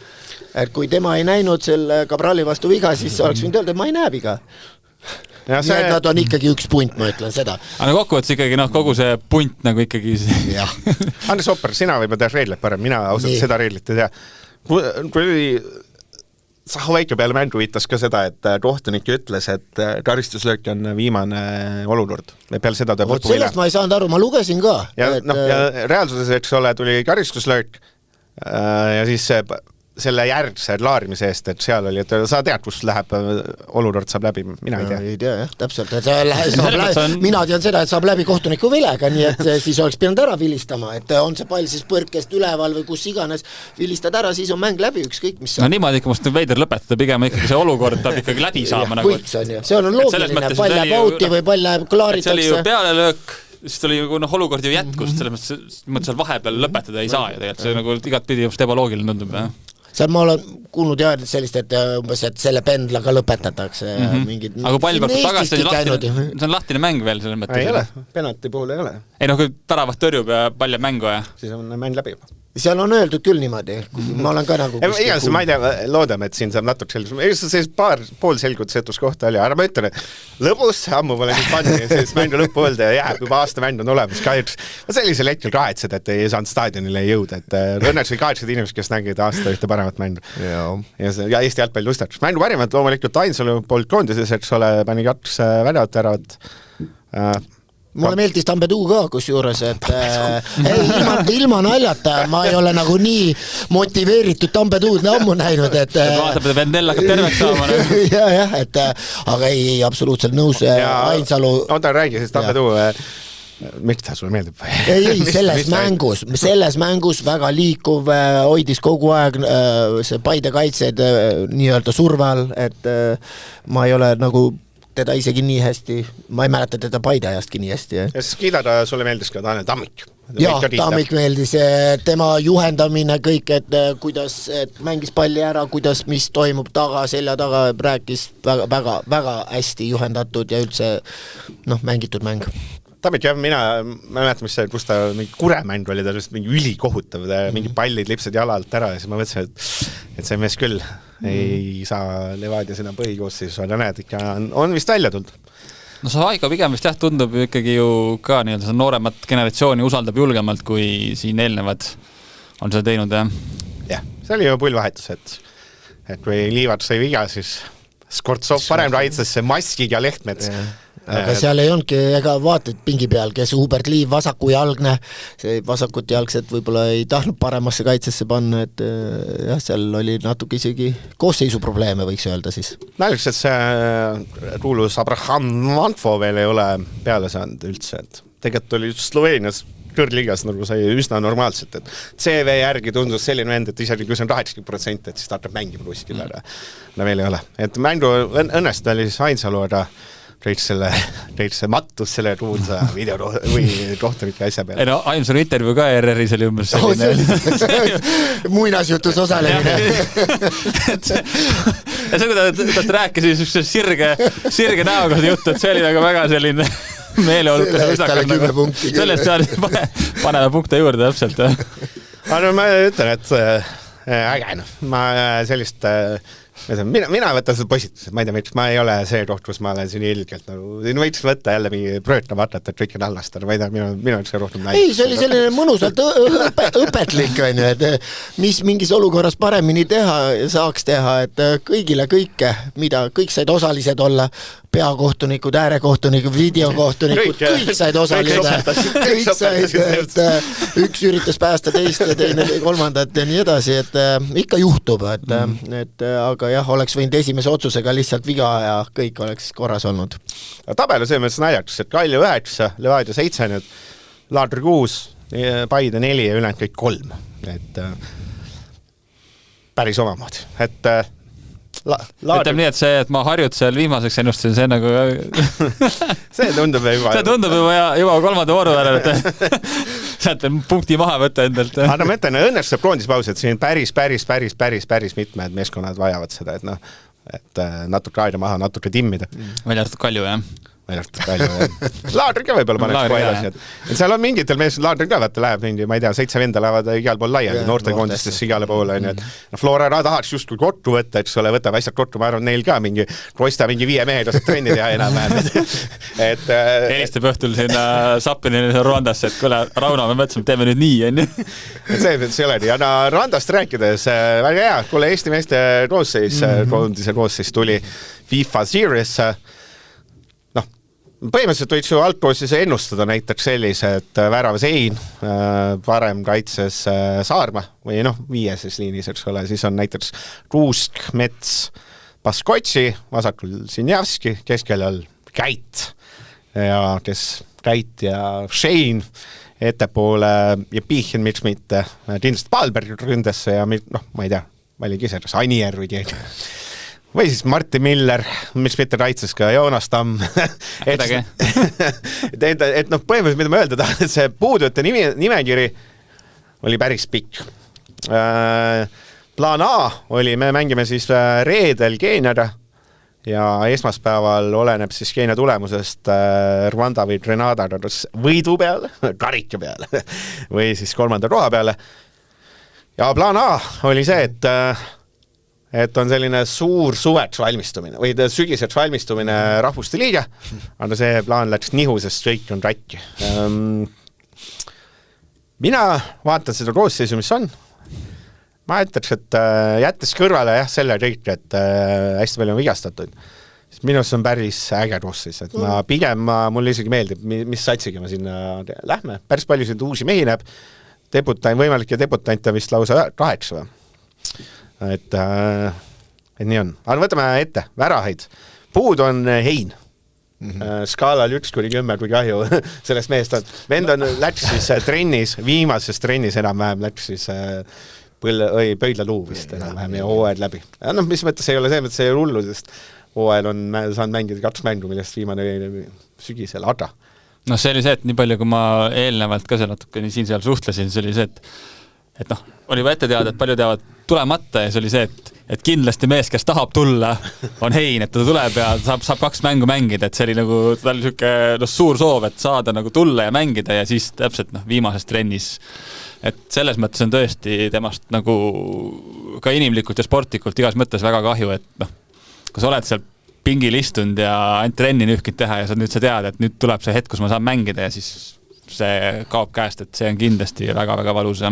Speaker 4: Et kui tema ei näinud selle Cabrali vastu viga, siis oleks võinud öelda, et ma ei näe viga. Ja see... Nad on ikkagi 1 punt, ma ütlen seda.
Speaker 3: Aga kokkuvõttes ikkagi kogu see punt nagu ikkagi...
Speaker 2: Andres Opper, sina võib-olla tead reeglit parem, mina ausalt seda reeglit ei tea. Kui Sahovaike peale mängu viitas ka seda, et kohtunik ütles, et karistuslöök on viimane olukord. Peale seda ta
Speaker 4: sellest ma ei saanud aru, ma lugesin ka.
Speaker 2: Ja reaalsuses, eks ole, tuli karistuslöök ja siis selle järgse laarimise eest, et seal oli, et sa tead, kus läheb olukord saab läbi, mina ei tea.
Speaker 4: Ei tea, jah, täpselt. Mina tean seda, et saab läbi kohtuniku vilega, nii et siis oleks pidanud ära vilistama, et on see pall siis põrkest üleval või kus iganes, vilistad ära, siis on mäng läbi ükskõik, mis
Speaker 3: saab. No niimoodi ikka must veider lõpetada, pigem ikkagi see olukord peab ikkagi läbi saama.
Speaker 4: Võiks on ju, see on loogiline, pall läheb auti või pall läheb klaaritakse.
Speaker 3: See oli ju pealelöök, siis oli olukord ju jätkus, selles mõttes seal vahepeal lõpetada ei saa ja tegelikult see nagu igat pidi just ebaloogiline tundub, jah.
Speaker 4: Seal ma olen kuulnud jah sellist, et umbes, et selle pendlaga lõpetatakse mingid...
Speaker 3: Aga pall võrkud tagasi, see on lahtine mäng veel selles mõttes.
Speaker 2: Ei ole, penalti puhul ei ole.
Speaker 3: Ei kui väravat tõrjub ja pall jääb mängu ja...
Speaker 2: Siis on mäng läbi juba.
Speaker 4: Seal on öeldud küll niimoodi, ma olen ka nagu...
Speaker 2: Igas, ma ei tea, loodame, et siin saab natuke selgus. See pool selgutsetus kohta oli, aga ma ütlen, et lõbus ammu pole nüüd panni, siis mängu lõppu öelda ja jääb juba aasta mäng on olemas. Sellisel hetkel kahetsed, et ei saanud staadionile jõuda, et õnneks oli kahetsed inimesed, kes nägid aasta ühte paremat mängu. Ja Eesti jalgpall lustatus. Mängu parimad loomulikult Ainsalu poolt koondises, eks ole, pani 2 väravat.
Speaker 4: mulle meeldis Tampeduu ka kusjuures, et ilma naljata ma ei ole nagu nii motiveeritud Tampeduud ammu näinud, et
Speaker 3: vaatab, et Vendel hakkab terveks saama.
Speaker 4: jah, et aga ei, absoluutselt nõus Ainsalu.
Speaker 2: Oota, räägi siis Tampeduu, miks ta sulle meeldib?
Speaker 4: Ei, selles mängus väga liikuv, hoidis kogu aeg see Paide kaitsed nii-öelda surve all, et ma ei ole nagu teda isegi nii hästi, ma ei mäleta teda Paide ajastki nii hästi.
Speaker 2: Ja siis kiidada sulle meeldis ka Tanel Tammik.
Speaker 4: Jah, Tammik meeldis, tema juhendamine kõik, et kuidas mängis palli ära, kuidas, mis toimub taga, selja taga, rääkis väga hästi juhendatud ja üldse mängitud mäng.
Speaker 2: Tammik, jah, mina mäletan, kus ta mingi kuremäng oli, ta mingi ülikohutav, mingi pallid lipsad jalalt ära ja siis ma mõtlesin, et see mees küll ei saa Levadia sinna põhikoosseisus, aga näed, ikka on vist välja tulnud.
Speaker 3: No see Aiko pigem vist tundub ikkagi ju ka nii-öelda nooremat generatsiooni usaldab julgemalt, kui siin eelnevad on seda teinud, jah.
Speaker 2: Jah, see oli ju pullvahetus, et kui Liivat sai viga, siis Skortsov parem raitsesse Maskid ja Lehtmets.
Speaker 4: Aga seal ei olnudki, ega vaatad pingi peal, kes Hubert Liiv vasakujalgne, see vasakut jalgset võib-olla ei tahtnud paremasse kaitsesse panna, et jah, seal oli natuke isegi koosseisu probleeme, võiks öelda siis.
Speaker 2: Näiteks, et see kuulus Abraham Manfo veel ei ole peale saanud üldse, et tegelikult oli Sloveenias kõrgliigas nagu sai üsna normaalselt, et CV järgi tundus selline vend, et isegi kui see on 80%, et siis ta hakkab mängima kuskil, aga veel ei ole. Et mängu õnnest oli siis Ainsalu, aga reits see mattus selle kuulsa video või kohtunike asja peale.
Speaker 3: Ei no, Ainsalu intervjuu ka ERR-is oli umbes selline.
Speaker 4: Muinasjutus osalemine.
Speaker 3: Ja see, kui ta rääkis sirge näoga juttu, et see oli väga väga selline meeleolukas üstakad nagu. Sellest paneme punkte juurde täpselt.
Speaker 2: Aga ma ütlen, et äge, ma sellist mina võtan seda positiivselt, ma ei tea, miks ma ei ole see koht, kus ma olen siin ilgelt siin võiks võtta jälle mingi pröötna vatat, et kõik on allast, ma ei tea, minu on see rohkem
Speaker 4: ei, see oli selline mõnusalt õpetlik, et mis mingis olukorras paremini saaks teha, et kõigile kõike, mida kõik said osalised olla, peakohtunikud, äärekohtunikud, videokohtunikud, kõik said osaleda, kõik said, et üks üritas päästa teist ja teine kolmandat ja nii edasi, et ikka juhtub, et aga jah, oleks võinud esimese otsusega lihtsalt viga ja kõik oleks korras olnud.
Speaker 2: Tabel on see mõttes näidatus, et Kalju 9, Levadia 7, Laadri 6, Paide 4 ja ülejäänud kõik 3. Et päris omamoodi, et
Speaker 3: ütleme nii, et see, et ma Harjut seal viimaseks ennustasin, see nagu
Speaker 2: see tundub
Speaker 3: juba kolmanda vooru ära, et sealt punkti maha võtta endalt.
Speaker 2: Aga ma ütlen, õnneks see proondispaus, et siin päris mitmed meeskonnad vajavad seda, et natuke aida maha, natuke timmida.
Speaker 3: Välja arvatud Kalju, jah?
Speaker 2: Laadri ka võib-olla paneks kohe edasi, et seal on mingitel mees, Laadri ka läheb mingi, ma ei tea, 7 venda lähevad igal pool laia, noortekoondistesse igale poole, Flora tahaks justkui kokku võtta, eks ole, võtab asjad kokku, ma arvan, neil ka mingi Roista mingi 5 mehed osad trenni teha enam-vähem.
Speaker 3: Helistab õhtul sinna Sapinile Rwandasse, et kuule, Rauno, me mõtlesime, teeme nüüd nii, on ju?
Speaker 2: See ei ole nii, aga Rwandast rääkides, väga hea, kuule, Eesti meeste koosseis tuli FIFA Series, põhimõtteliselt võiks ju algkoosseisu ennustada näiteks sellise, et väravas Ein, parem kaitses Saarma või 5. liinis, eks ole, siis on näiteks Kuusk, Mets, Baskotši, vasakul Sinjavski, keskel all Käit ja Shane, ettepoole ja Pihin, miks mitte, kindlasti Palberg ründesse ja ma ei tea, valigi selles Anier või keegi. Või siis Martin Miller, miks mitte kaitses ka Joonas Tamm. et põhimõtteliselt, mida ma öelda tahan, et see puudujate nimekiri oli päris pikk. Plaan A oli, me mängime siis reedel Keeniaga ja esmaspäeval oleneb siis Keenia tulemusest Rwanda või Grenadaga võidu peale, karika peale või siis 3. koha peale. Ja plaan A oli see, et on selline suur suveks valmistumine või sügiseks valmistumine Rahvuste Liiga, aga see plaan läks nihu, sest kõik on rätki. Mina vaatan seda koosseisu, mis on. Ma ütleks, et jättes kõrvale selle kõik, et hästi palju on vigastatud. minu arust on päris äge koosseis, et mulle isegi meeldib, mis satsiga me sinna lähme, päris palju siin uusi mehi näeb, võimalikke debutante vist lausa 8 või? Et nii on. Aga võtame ette, värahaid. Puud on Hein. Skaalal 1-10, kui kahju sellest mehest on. Vend on läks siis trennis, viimases trennis enam-vähem läks siis pöidlaluu vist enam-vähem ja hooajad läbi. Ja mis mõttes ei ole see, see ei ole hullu, sest hooajal on saanud mängida 2 mängu, millest viimane sügisel, aga
Speaker 3: see oli see, et nii palju, kui ma eelnevalt ka seal natuke siin seal suhtlesin, see oli see, et oli juba ette teada, et palju teavad tulemata ja see oli see, et kindlasti mees, kes tahab tulla, on Hein, et ta tuleb ja saab 2 mängu mängida, et see oli nagu, ta oli siuke suur soov, et saada nagu tulla ja mängida ja siis täpselt viimases trennis. Et selles mõttes on tõesti temast nagu ka inimlikult ja sportlikult igas mõttes väga kahju, et kui sa oled seal pingil istunud ja ainult trenni nühkid teha ja nüüd sa tead, et nüüd tuleb see hetk, kus ma saan mängida ja siis see kaob käest, et see on kindlasti väga-väga valus.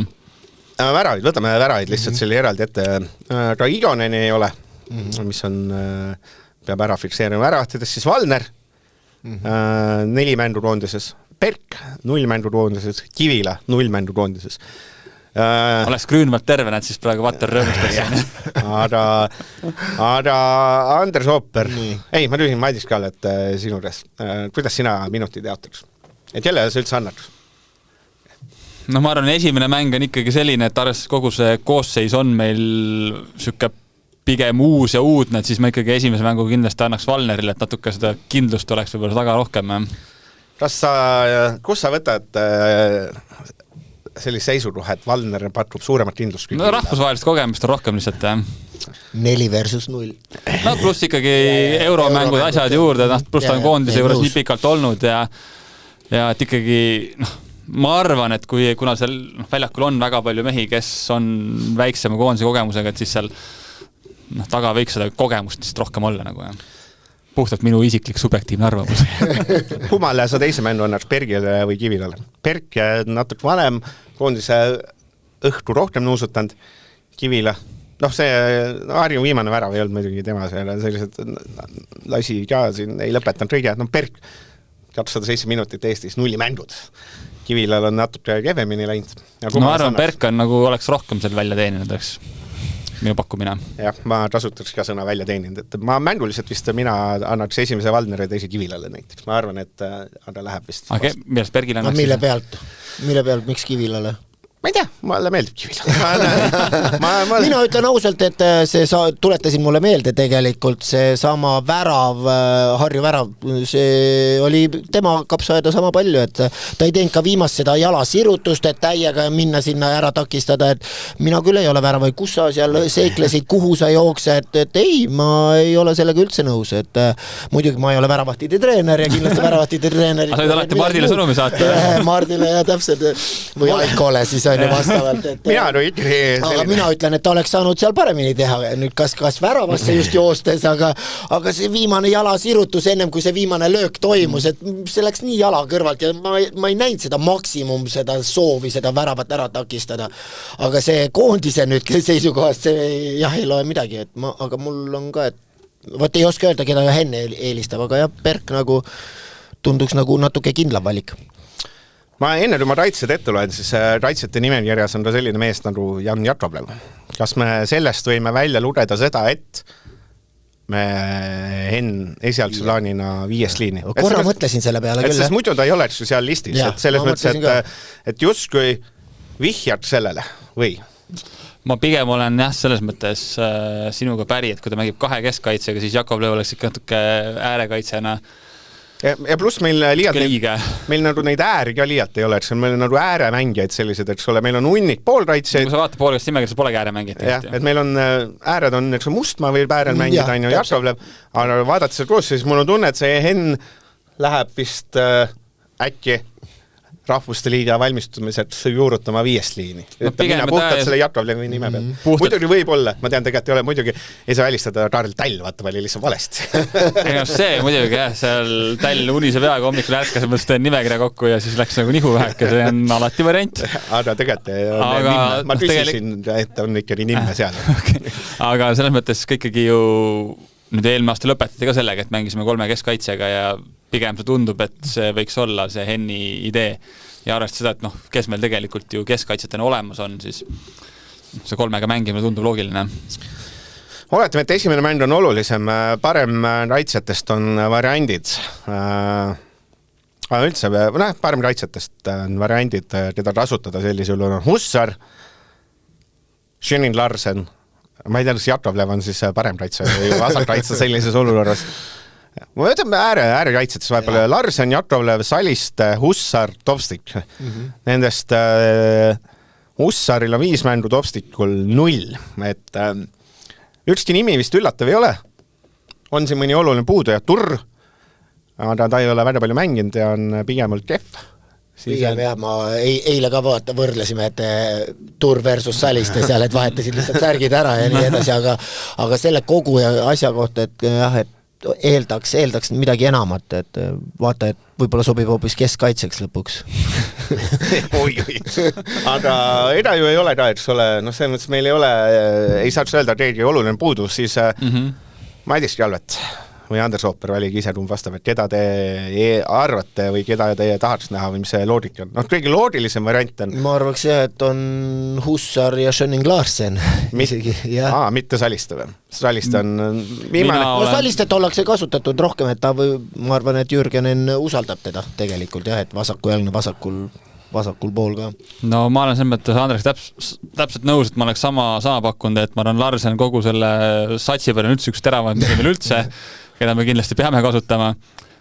Speaker 2: Väraid, võtame väraid lihtsalt selle eraldi ette. Ka Igoneni ei ole, mis on, peab ära fikseerima värahtidest, siis Valner 4 mängu koondises, Perk 0 mängu koondises, Kivila 0 mängu koondises.
Speaker 3: Oleks Grünvalt terve, siis praegu Vater rõõmustaks.
Speaker 2: aga Anders Ooper, ma küsin Madis Kaal, et sinu käest, kuidas sina minutid jaotaks? Et jälle sa üldse annad?
Speaker 3: Ma arvan, esimene mäng on ikkagi selline, et arvestades kogu see koosseis on meil süke pigem uus ja uudne, et siis ma ikkagi esimese mängu kindlasti annaks Valnerile, et natuke seda kindlust oleks võib-olla taga rohkem.
Speaker 2: Kus sa võtad sellise seisukoha, et Valner pakub suuremat kindlust?
Speaker 3: Rahvusvahelist kogemist on rohkem lihtsalt.
Speaker 4: 4 versus 0.
Speaker 3: Pluss ikkagi euromängud asjad juurde, pluss ta on koondise juures nii pikalt olnud ja et ikkagi ma arvan, et kuna seal väljakul on väga palju mehi, kes on väiksema koondise kogemusega, et siis seal taga võiks seda kogemust lihtsalt rohkem olla nagu. Puhtalt minu isiklik subjektiivne arvamus.
Speaker 2: Kummale sa teise mängu annaks, Bergile või Kivilale? Berg natuke vanem, koondise õhtu rohkem nuusutanud, Kivila. See Harju viimane värav ei olnud muidugi tema sellised lasi ka siin ei lõpetanud kõige. Berg 207 minutit Eestis, 0 mängud. Kivilal on natuke kevemini läinud.
Speaker 3: Ma arvan, Berk on nagu oleks rohkem seal välja teeninud, oleks minu pakkumine.
Speaker 2: Jah, ma kasutaks ka sõna välja teeninud, et ma mänguliselt vist mina annaks esimese Valneri ja teise Kivilale näiteks. Ma arvan, et ta läheb vist.
Speaker 3: Aga millest Bergil annaks?
Speaker 4: Mille pealt, miks Kivilale?
Speaker 2: Ma ei tea, mulle meeldib Kivila.
Speaker 4: Mina ütlen ausalt, et tuletasin mulle meelde tegelikult see sama värav, Harju värav, see oli tema kapsaeda sama palju, et ta ei teinud ka viimast seda jalasirutust, et täiega minna sinna ära takistada, et mina küll ei ole väravaid, kus sa seal seiklesid, kuhu sa jookse, et ei, ma ei ole sellega üldse nõus, et muidugi ma ei ole väravahtide treener ja kindlasti väravahtide treener.
Speaker 3: Aga sa võid alati Mardile sõnumi saata.
Speaker 4: Mardile ja täpselt, või Aikole siis vastavalt, et aga mina ütlen, et ta oleks saanud seal paremini teha, nüüd kas väravasse just joostes, aga see viimane jalasirutus ennem, kui see viimane löök toimus, et see läks nii jala kõrvalt ja ma ei näinud seda maksimum, seda soovi, seda väravat ära takistada, aga see koondise nüüd seisukohast, see jah, ei loe midagi, aga mul on ka, et võt ei oska öelda, keda Henne eelistab, aga jah, Berk nagu tunduks nagu natuke kindlam valik.
Speaker 2: Ma enne, kui ma raitsed ette loen, siis raitsete nimekirjas on ka selline mees nagu Jan Jakovlev. Kas me sellest võime välja lugeda seda, et me esialgse plaanina 5 liini?
Speaker 4: Korra mõtlesin selle peale küll.
Speaker 2: Sest muidu ta ei oleks seal listis. Et selles mõttes, et just kui vihjad sellele või?
Speaker 3: Ma pigem olen selles mõttes sinuga päri, et kui ta mängib 2 keskkaitsega, siis Jakovlev oleks ikka natuke äärekaitsena.
Speaker 2: Ja pluss meil nagu neid ääri ka liialt ei ole, et meil on nagu ääremängijaid sellised, eks ole, meil on hunnik poolkaitseid.
Speaker 3: Kui sa vaatad poolkast nimekirjas, polegi ääremängijaid.
Speaker 2: Jah, et meil on ääred on, eks Mustmaa võib äärel mängida, on ju Jakovlev, aga vaadates seda koos, siis mul on tunne, et see Henn läheb vist äkki rahvuste liiga valmistumiseks juurutama 5 liini. Mina puhtalt selle Jakovlevi nime peal. Muidugi võib olla, ma tean tegelikult ei ole, muidugi ei saa välistada Karl Täll, vaata oli lihtsalt valesti.
Speaker 3: See muidugi jah, seal Täll unise peaga hommikul ärkas ja mõttes teen nimekirja kokku ja siis läks nagu nihu väheke, see on alati variant.
Speaker 2: Aga tegelikult ma küsisin, et on ikkagi nimme seal.
Speaker 3: Aga selles mõttes ikkagi ju nüüd eelmine aasta lõpetati ka sellega, et mängisime 3 keskkaitsega ja pigem see tundub, et see võiks olla see Henni idee ja arvestades seda, et kes meil tegelikult ju keskkaitsetena olemas on, siis see 3-ga mängimine tundub loogiline.
Speaker 2: Oletame, et esimene mäng on olulisem, parem kaitsjatest on variandid. Üldse, parem kaitsjatest on variandid, keda kasutada sellisel on Hussar, Shenin Larsen, ma ei tea, kas Jakovlev on siis parem kaitse või vasak kaitse sellises olukorras. Ma ütleme äärekaitsetes vahepeal Larsen, Jakovlev, Saliste, Hussar, Topstik. Nendest Hussaril on 5 mängu, Topstikul 0. Et ükski nimi vist üllatav ei ole. On siin mõni oluline puudu ja Turr, aga ta ei ole väga palju mänginud ja on pigem olnud kehv.
Speaker 4: Pigem jah, ma eile ka võrdlesime, et Turr versus Saliste seal, et vahetasid lihtsalt särgid ära ja nii edasi, aga selle kogu asja kohta, et jah, et eeldaks midagi enamat, et vaata, et võib-olla sobib hoopis keskkaitseks lõpuks.
Speaker 2: Oi. Aga eda ju ei ole ka, et ole, selles mõttes meil ei saaks öelda, et keegi oluline puudus, siis Madis Kalvet või Anders Ooper valigi ise vastab, et keda te arvate või keda te tahaks näha või mis see loogika on. Kõige loogilisem variant on...
Speaker 4: Ma arvaks jah, et on Hussar ja Shenin Larsen.
Speaker 2: Mitte Saliste või? Saliste on viimane...
Speaker 4: Salistet ollakse kasutatud rohkem, et ma arvan, et Jürgenen usaldab teda tegelikult jah, et vasakujalgne vasakul pool ka.
Speaker 3: No ma olen selles mõttes Andres täpselt nõus, et ma oleks sama pakkunud, et ma arvan Larsen kogu selle satsi peale on üldse üks teravaim, mis meil üldse keda me kindlasti peame kasutama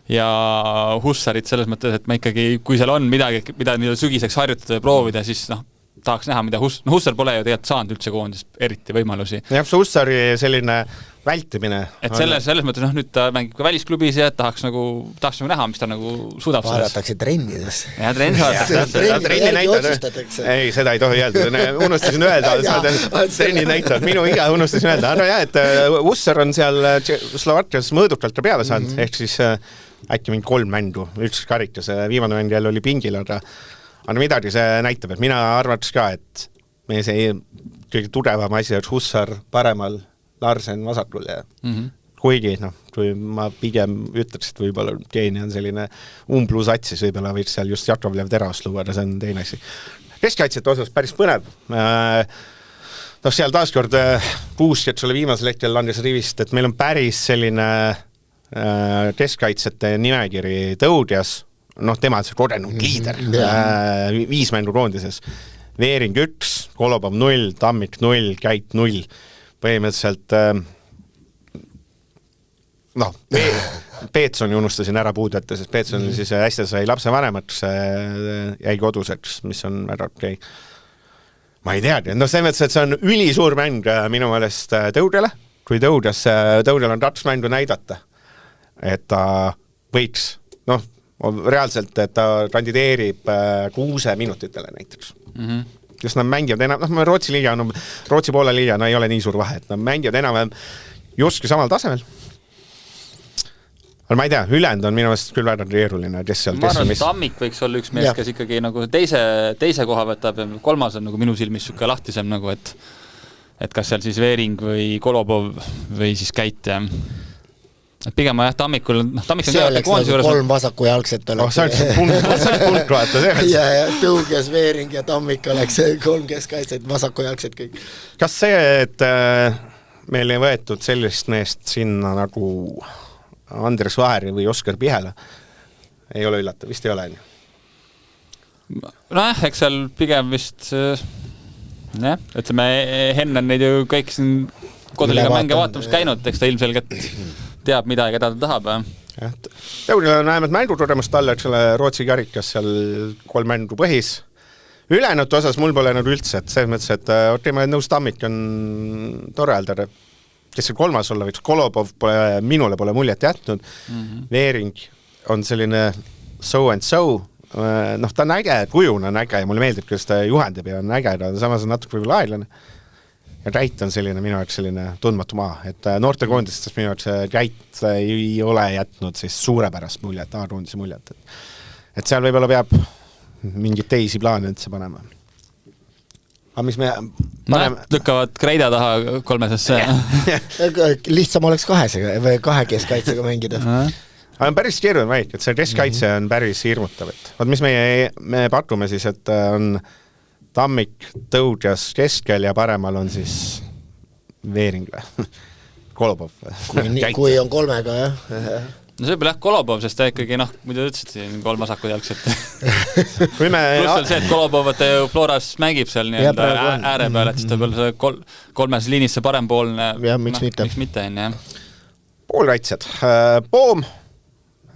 Speaker 3: ja Hussarit selles mõttes, et ma ikkagi, kui seal on midagi, mida sügiseks harjutada ja proovida, siis tahaks näha, mida Hussar pole ju tegelikult saanud üldse koondist eriti võimalusi.
Speaker 2: Jah, see Hussari selline vältimine.
Speaker 3: Et selles mõttes, nüüd ta mängib ka välisklubis ja tahaks näha, mis ta suudab.
Speaker 4: Vaadatakse trennides.
Speaker 3: Ja
Speaker 2: trenni näitad. Ei, seda ei tohi öelda. Unustasin öelda, trenni näitad. Minu iga unustasin öelda. No jah, et Hussar on seal Slovakkias mõõdukalt peale saanud, ehk siis äkki mingi 3 mängu, üks karikas, viimane mäng jälle oli pingil, aga midagi see näitab, et mina arvaks ka, et meie see kõige tugevam asi oleks Hussar paremal, Larsen vasakul ja kuigi, kui ma pigem ütleks, et võib-olla Keeni on selline umblusats, siis võib-olla võiks seal just Jakovlev teravast luua, see on teine asi. Keskkaitset osas päris põnev. Seal taaskord Kuuskets oli viimasel hetkel langes rivist, et meil on päris selline keskkaitsete nimekiri tõudjas, tema on see kogenud liider 5 mängu koondises. Veering 1, Kolobov 0, Tammik 0, Käit 0. Põhimõtteliselt Peetson unustasin ära puudete, sest Peetson siis hästi sai lapse vanemaks, jäi koduseks, mis on väga okei. Ma ei teagi, see mõttes, et see on ülisuur mäng minu meelest tõudjale, kui tõudjal on 2 mängu näidata, et ta võiks, reaalselt, et ta kandideerib 6 minutitele näiteks. Kes nad mängivad enam, Rootsi liiga, Rootsi poole liiga, ei ole nii suur vahe, et nad mängivad enam justkui samal tasemel. Aga ma ei tea, ülend on minu meelest küll väga keeruline, kes seal
Speaker 3: ma arvan, et Tammik võiks olla üks mees, kes ikkagi teise koha võtab ja 3 on minu silmis sükke lahtisem, et kas seal siis Veering või Kolobov või siis Käit ja pigem jah, Tammikul Tammik on
Speaker 4: see oleks nagu 3 vasakujalgset
Speaker 2: see oleks punkt vaata
Speaker 4: ja Tõuges, Veering ja Tammik oleks 3 keskkaitset, vasakujalgset kõik.
Speaker 2: Kas see, et meil ei võetud sellist meest sinna nagu Andres Vaheri või Oskar Pihela ei ole üllatav, vist ei ole
Speaker 3: eks seal pigem vist ütleme, Henn on neid ju kõik siin koduliga mänge vaatamas käinud, eks ta ilmselgelt teab, mida ja keda ta tahab.
Speaker 2: Tõudil on vähemalt mängutulemust talle, eks ole, Rootsi karikas seal 3 mängu põhis. Ülejäänud osas mul pole üldse, et selles mõttes, et ma olen nõus, Tammik on tore haldada, kes see 3 olla võiks, Kolobov minule pole muljet jätnud, Veering on selline so and so, ta on äge, kujuna on äge ja mulle meeldib, kuidas ta juhendab ja on äge, samas on natuke võib-olla aeglane. Ja Käit on selline minu jaoks selline tundmatu maa, et noortekoondistes minu jaoks Käit ei ole jätnud siis suurepärast muljet, A-koondise muljet, et seal võib-olla peab mingid teisi plaane üldse panema. aga mis me paneme...
Speaker 3: lükkavad Kreida taha 3-sesse.
Speaker 2: lihtsam
Speaker 4: oleks kahe keskkaitsega mängida.
Speaker 2: Aga on päris keeruline vaik, et see keskkaitse on päris hirmutav. Vaat mis me pakume siis, et on Tammik, Tõudjas keskel ja paremal on siis Veering või Kolobov.
Speaker 4: Kui on 3-ga, jah.
Speaker 3: No see peab Kolobov, sest ta ikkagi, muidu ütlesid siin 3 vasakud jalgset. Pluss veel see, et Kolobov Floras mängib seal ääre peal, et siis ta peal 3 liinis see parempoolne.
Speaker 4: Ja, miks mitte.
Speaker 3: Miks mitte, jah.
Speaker 2: Poolkaitsjad. Poom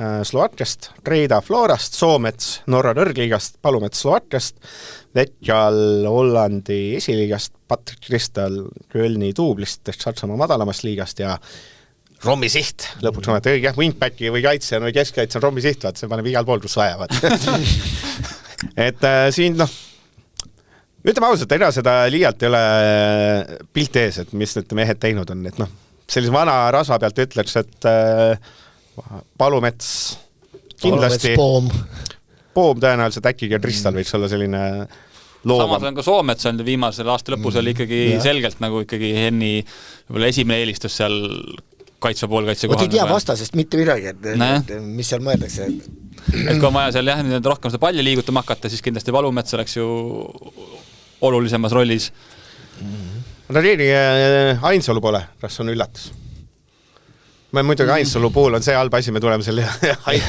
Speaker 2: Slovakkiast, Kreida Florast, Soomets Norra Rõrgliigast, Palumets Slovakkiast, Vetjal Hollandi esiliigast, Patrik Kristal Kölni Tuublist, Saksamaa madalamast liigast ja Rommi Siht, lõpuks ometi õige, wingbacki või kaitse või keskkaitse on Rommi Siht, see paneb igal pool, kus vaja. Et siin, ütleme ausalt, ega seda liialt ei ole pilti ees, et mis need mehed teinud on, et sellise vana rasva pealt ütleks, et Palumets kindlasti, Poom tõenäoliselt äkki ja Kristal võiks olla selline looma.
Speaker 3: Samas on ka Soomets olnud viimasel aasta lõpus oli ikkagi selgelt nagu ikkagi Henni esimene eelistus seal kaitsva poolkaitse kohal.
Speaker 4: Ei tea vastasest mitte midagi, et mis seal mõeldakse.
Speaker 3: Et kui on vaja seal rohkem seda palli liigutama hakata, siis kindlasti Palumets oleks ju olulisemas rollis.
Speaker 2: Radeeri Ainsalu pole, kas on üllatus? Muidugi Ainsalu puhul on see halb asi, me tuleme selle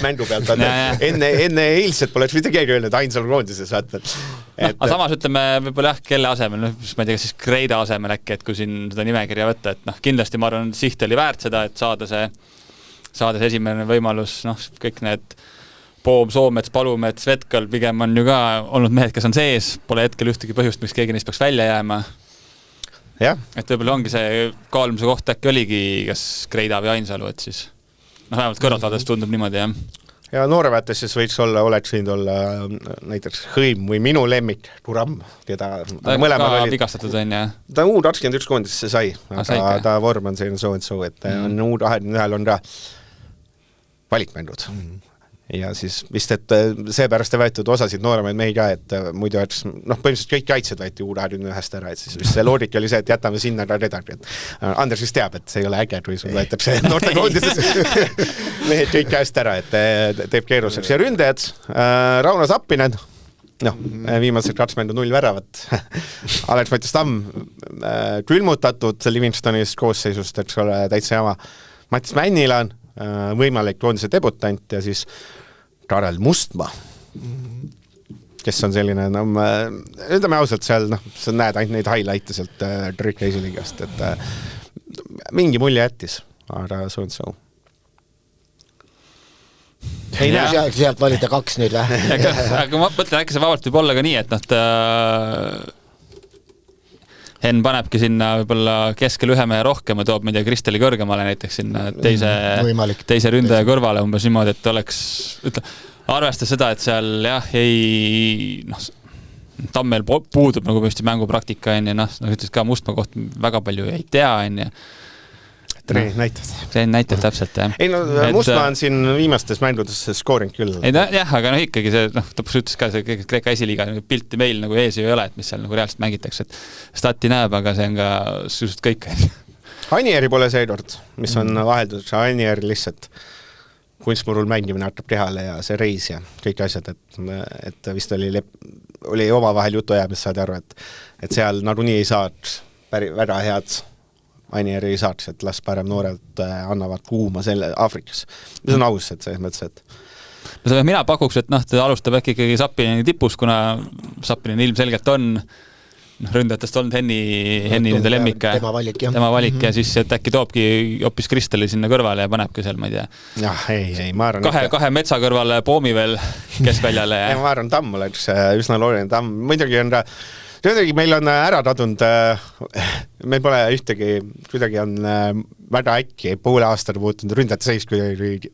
Speaker 2: mängu pealt. Enne eilset pole mitte keegi öelnud Ainsalu koondises.
Speaker 3: Aga samas ütleme võib-olla kelle asemel, ma ei tea, siis Kreida asemel äkki, et kui siin seda nimekirja võtta, et kindlasti ma arvan, Siht oli väärt seda, et saada see esimene võimalus, kõik need Poom, Soomets, Palumets, Vetkal pigem on ju ka olnud mehed, kes on sees, pole hetkel ühtegi põhjust, miks keegi neist peaks välja jääma.
Speaker 2: Ja.
Speaker 3: Et võib-olla ongi see kaalumise koht äkki oligi kas Kreida või Ainsalu, et siis vähemalt kõrvaltvaades tundub niimoodi, jah.
Speaker 2: Ja nooreväetes siis võiks oleks võinud olla näiteks Hõim või minu lemmik Turam, keda
Speaker 3: ta ka vigastatud on, jah.
Speaker 2: Ta U21 koondisse sai, aga ta vorm on selline so, et U21 on ka valikmängud. Ja siis vist, et seepärast ei võetud osasid nooremaid mehi ka, et muidu põhimõtteliselt kõik kaitsed võeti U21 ära, et siis vist see loogika oli see, et jätame sinna ka redagi. Anders vist teab, et see ei ole äge, kui sul võetakse noorte koondises mehed kõik käest ära, et teeb keeruseks. Ja ründajad, Rauno Sappinen, viimased 2 mängu 0 väravat. Alex Mattias Tamm külmutatud Livingstonis koosseisust, et see ole täitsa jama. Mattias Männilan, võimalik koondise debutant ja siis Karel Mustma, kes on selline, ütleme ausalt seal, sa näed ainult neid highlight'e sealt Trükke esiliigast, et mingi mulje jättis, aga so and so. Ei näe.
Speaker 4: Sealt valida 2 nüüd või?
Speaker 3: Aga ma mõtlen, äkki see vabalt võib olla ka nii, et Henn panebki sinna võib-olla keskel 1 mehe rohkem ja toob midagi Kristeli kõrgemale näiteks sinna teise ründaja kõrvale umbes niimoodi, et oleks, arvestas seda, et seal Tammel puudub nagu põhimõtteliselt mängupraktika ütles ka Mustma koht väga palju ei tea näitab täpselt, jah.
Speaker 2: Ei Mustma on siin viimastes mängudes skooring küll.
Speaker 3: Jah, aga ikkagi see, lõpus ütles ka see Kreeka esiliiga pilti meil nagu ees ei ole, et mis seal nagu reaalselt mängitakse, et stati näeb, aga see on ka suust kõik.
Speaker 2: Anieri pole seekord, mis on vaheldus, Anier lihtsalt kunstmurul mängimine hakkab kehale ja see reis ja kõik asjad, et vist oli oma vahel jutu jääb, mis saad aru, et seal nagunii ei saad väga head Anieri ei saaks, et las parem noored annavad kuuma selle Aafrikas. Mis on aus, et selles mõttes, et
Speaker 3: mina pakuks, et ta alustab äkki ikkagi Sappineni tipus, kuna Sappinen ilmselgelt on ründajatest olnud Henni nende lemmik. Tema valik ja siis äkki toobki hoopis Kristeli sinna kõrvale ja panebki seal, ma ei tea.
Speaker 2: Jah, ei, ma arvan.
Speaker 3: Kahe metsa kõrvale Poomi veel keskväljale.
Speaker 2: Ja ma arvan, Tamm oleks üsna looline. Tamm muidugi on ta meil on ära tadunud, meil pole ühtegi, kuidagi on väga äkki poole aastal muutunud ründajate seis kuidagi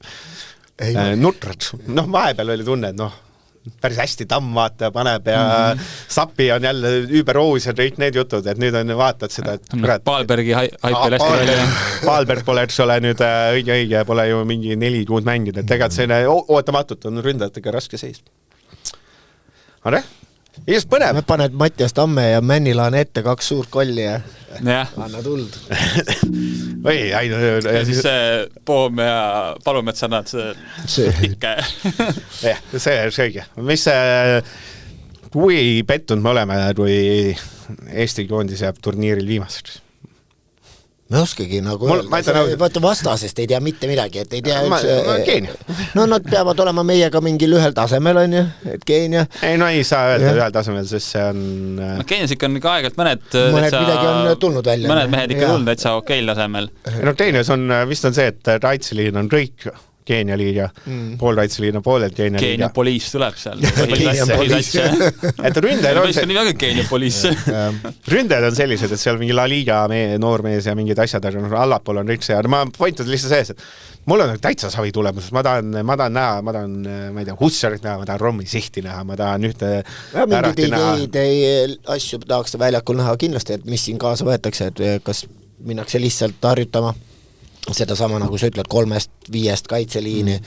Speaker 2: nutrad. Vahepeal oli tunne, et päris hästi Tamm vaata paneb ja Sappi on jälle üüberoos ja kõik need jutud, et nüüd on vaatad seda, et
Speaker 3: Paalbergi haipel hästi välja.
Speaker 2: Paalberg pole, eks ole, nüüd õige, pole ju mingi 4 kuud mängida, et tegelikult selline ootamatult on ründajatega raske seis. Aga just põnev.
Speaker 4: Nad paned Mattias Tamme ja Männilaan ette 2 suurt kolli ja anna tuld.
Speaker 3: ja siis Poom ja Palumets annad tikke.
Speaker 2: jah, see on õige. Mis kui pettunud me oleme, kui Eesti koondis jääb turniiril viimaseks?
Speaker 4: Me oskagi nagu vaata vastasest ei tea mitte midagi, et ei tea
Speaker 2: Keenia.
Speaker 4: No nad peavad olema meiega mingil ühel tasemel, on ju, et Keenia.
Speaker 2: Ei saa öelda ühel tasemel, sest see on...
Speaker 3: Keenias ikka on aegelt mõned
Speaker 4: midagi on tulnud välja.
Speaker 3: Mõned mehed ikka tulnud täitsa okeil tasemel.
Speaker 2: Keenias on, vist on see, et Raitseliin on kõik Keenia liiga, pool Raitseliin on poolelt Keenia liiga.
Speaker 3: Keenia poliis tuleb seal.
Speaker 2: Et ründajad on
Speaker 3: nii väga Keenia poliis.
Speaker 2: Ründajad on sellised, et seal mingi La Liga noormees ja mingid asjad, allapool on riks ja ma pointud lihtsalt sees, et mul on täitsa savi tulemus, ma tahan näha, ma ei tea, Hussarit näha, ma tahan Rommi sihti näha, ma tahan ühte
Speaker 4: mingid ideid asju tahaks väljakul näha kindlasti, et mis siin kaasa võetakse, et kas minnakse lihtsalt harjutama seda sama, nagu sa ütled, 3-5 kaitseliini,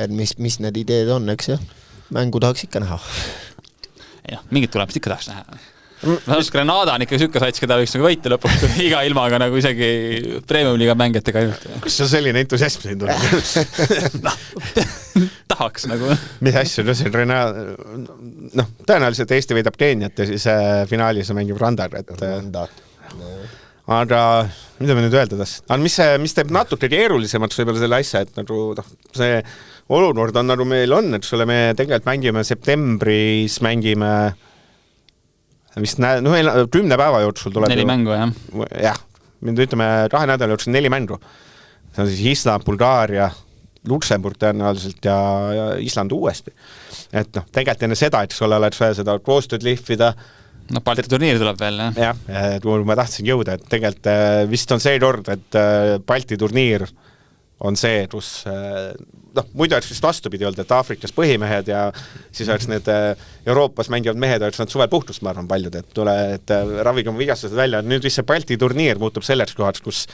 Speaker 4: et mis need ideed on, eks jah, mängu tahaks ikka näha.
Speaker 3: Ei mingid tulemist ikka tahaks näha. Grenada on ikka sükke sats, keda võiks nagu võita lõpuks iga ilmaga nagu isegi Premium-liiga mängijatega ainult.
Speaker 2: Kus on selline entusiasm siin tuleb?
Speaker 3: Tahaks nagu.
Speaker 2: Mis asju, tõenäoliselt Eesti võidab Keeniat ja siis finaalis mängib Randar, aga mida me nüüd öelda taas? Mis teeb natuke keerulisemaks võib-olla selle asja, et nagu see olukord on nagu meil on, et me tegelikult mängime septembris, mängime vist 10 päeva jooksul tuleb
Speaker 3: 4 mängu,
Speaker 2: jah. Mind ütleme 2 nädala jooksul 4 mängu. See on siis Island, Bulgaaria, Luksemburg tõenäoliselt ja Island uuesti. Et tegelikult enne seda, et oleks vaja seda koostööd lihvida.
Speaker 3: Balti turniir tuleb veel,
Speaker 2: jah. Ma tahtsin jõuda, et tegelikult vist on see kord, et Balti turniir on see, kus muidu oleks vist vastupidi olnud, et Aafrikas põhimehed ja siis oleks need Euroopas mängivad mehed, oleks nad suvel puhtust, ma arvan, paljud, et ravige oma vigastused välja. Nüüd vist see Balti turniir muutub selleks kohaks, kus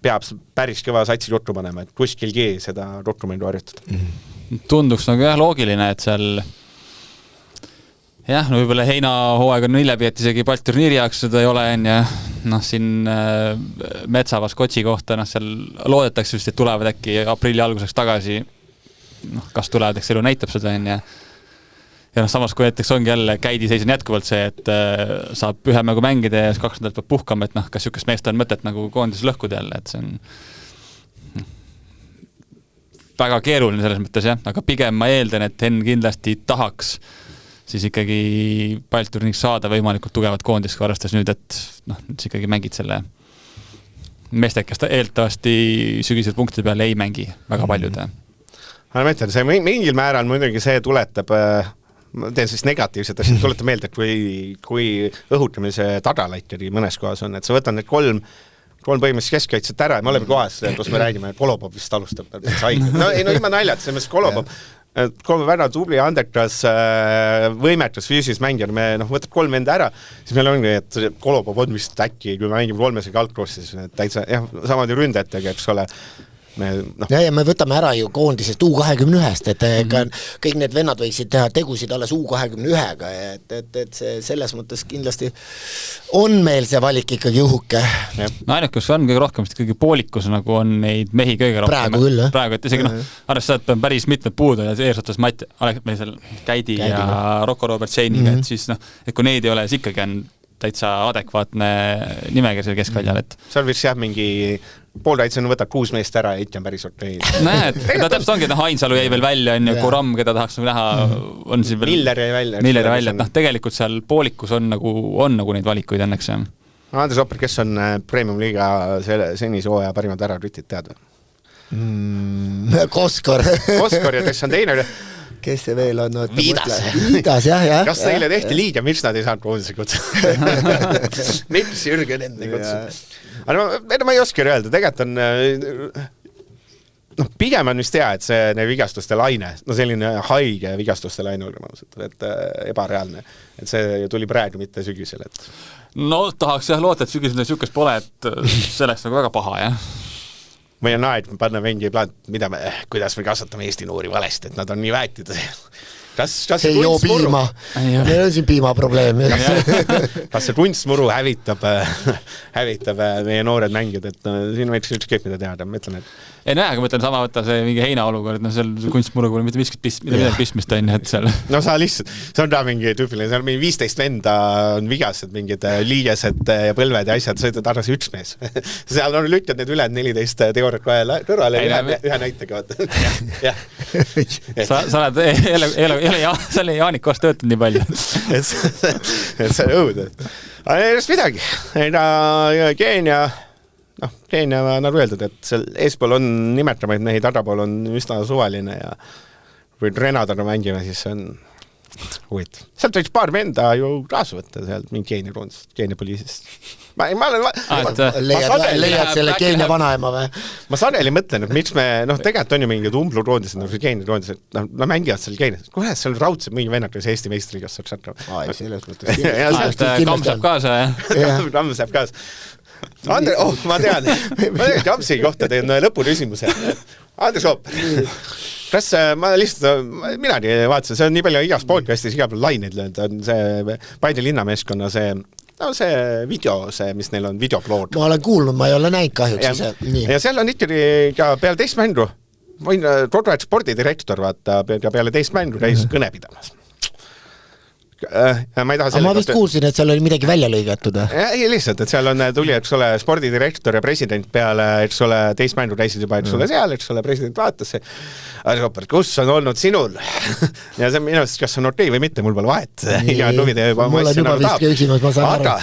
Speaker 2: peab päris kõva satsi ruttu panema, et kuskilgi seda dokumendu harjutada.
Speaker 3: Tunduks nagu loogiline, et seal võib-olla heinahooaeg on hiljabi, et isegi Balti turniiri jaoks seda ei ole, siin Metsavas Kotsi kohta, seal loodetakse vist, et tulevad äkki aprilli alguseks tagasi, kas tulevad, eks elu näitab seda, ja samas kui näiteks ongi jälle käidiseis on jätkuvalt see, et saab 1 mängu mängida ja 2 nädalat peab puhkama, et kas sükest meest on mõtet nagu koondis lõhkuda jälle, et see on väga keeruline selles mõttes, aga pigem ma eeldan, et Henn kindlasti tahaks siis ikkagi Balti-turniiks saada võimalikult tugevat koondist, kui arvestas nüüd, et siis ikkagi mängid selle meestek, kes ta eeltavasti sügisel punktide peale ei mängi väga paljud.
Speaker 2: Ma mõtlen, see mingil määral muidugi see tuletab, ma teen siis negatiivset asja, tuletab meelde, et kui õhutamine see tagalaitjari mõnes kohas on, et sa võtad need 3 põhimõtteliselt keskkaitset ära ja me oleme kohas, kus me räägime, et Kolobov vist alustab. Ilma naljad, selles Kolobov väga tubli, andekas, võimetus füüsis mängija, me võtab 3 venda ära, siis meil ongi, et Kolobov on vist äkki, kui me mängime 3 jalgkrossis, täitsa, samamoodi ründajatega, eks ole.
Speaker 4: Ja me võtame ära ju koondisest U21-st, et kõik need vennad võiksid teha tegusid alles U21-ga, et see selles mõttes kindlasti on meil see valik ikkagi juhuke.
Speaker 3: Ainukus on kõige rohkem, sest ikkagi poolikus nagu on neid mehi kõige rohkem.
Speaker 4: Praegu küll,
Speaker 3: Praegu, et isegi arvestades, et päris mitmed puudu ja eesotas meil seal Käidi ja Rocco Robertseniga, et siis et kui neid ei ole, siis ikkagi on täitsa adekvaatne nimekiri selle keskväljal, et
Speaker 2: seal võiks mingi poolraitsena võtab 6 meest ära ja on päris okei.
Speaker 3: Näed, täpselt ongi, et Ainsalu jäi veel välja, Kuram, keda tahaks näha, on siin veel
Speaker 2: Miller jäi välja,
Speaker 3: et tegelikult seal poolikus on nagu neid valikuid õnneks.
Speaker 2: Andres Opper, kes on Premium-liiga senise hooaja parimad väravütid, tead?
Speaker 4: Koskor
Speaker 2: ja kes on teine?
Speaker 4: Kes see veel on?
Speaker 2: Viidas, jah. Kas neile tehti liiga, miks nad ei saanud koondise kutsu? Miks Jürgen enne kutsu? Aga ma ei oska öelda, tegelikult on pigem on vist hea, et see vigastuste laine, selline haige vigastuste laine olema, et ebareaalne, et see tuli praegu mitte sügisel.
Speaker 3: Tahaks loota, et sügisel sükest pole, et selleks nagu väga paha, jah.
Speaker 2: Või on aeg panna mingi plaan, kuidas me kasvatame Eesti noori valesti, et nad on nii väetid.
Speaker 4: see ei joo piima, meil on siin piimaprobleem.
Speaker 2: Kas see kunstmuru hävitab meie noored mängijad, et siin võiks ükskõik mida teada, ma ütlen, et
Speaker 3: ei näe, aga mõtlen sama võtta see mingi heina olukord, seal kunstmuruga mitte midagi pistmist on, et seal.
Speaker 2: No sa lihtsalt, see on ta mingi tüüpiline, seal mingi 15 venda on vigased, mingid liigesed ja põlved ja asjad, sõidad arvasi üks mees. Seal on lükkad need üle 14 teooriat kohe kõrvale ühe näitega.
Speaker 3: Sa oled selle Jaanik koos töötanud nii palju.
Speaker 2: Et see on õud. Aga neist midagi. Keenia, nagu öeldud, et seal eespool on nimetamaid mehi, tadapool on üsna suvaline ja kui Renadana mängime, siis see on huvitav. Sealt võiks paar venda ju kaasa võtta sealt mingi Keenia poliisist.
Speaker 4: Leiad selle Keenia vanaema või?
Speaker 2: Ma sageli mõtlen, et miks me, tegelikult on ju mingid umbluroondised, nagu see Keenia roondised, nad mängivad seal Keenias. Kuidas seal raudselt mingi vennad, kes Eesti meistrigas saab saada?
Speaker 4: Selles mõttes.
Speaker 3: Kamm saab kaasa, jah?
Speaker 2: Kamm saab kaasa. Andre, ma tean Kamsi kohta teen lõpuküsimuse. Andres Ooper, kas ma lihtsalt, minagi vaatasin, see on nii palju igas podcastis, iga peal laineid löönud, on see Paide linnameeskonna see video, mis neil on videoplood.
Speaker 4: Ma olen kuulnud, ma ei ole näinud kahjuks.
Speaker 2: Ja seal on ikkagi ka peale teist mängu, võin Rodvahet spordidirektor vaata, peale teist mängu käis kõne pidamas.
Speaker 4: Ma vist kuulsin, et seal oli midagi välja lõigatud.
Speaker 2: Ei lihtsalt, et seal tuli, eks ole, spordidirektor ja president peale, eks ole, teist mängu käisid juba, eks ole, seal, eks ole, president vaatas see. Aga kus on olnud sinul? Ja see on minu arust, kas on okei või mitte, mul pole vahet. Ja klubide juba
Speaker 4: mul on juba vist küsimus, ma saan
Speaker 2: aru.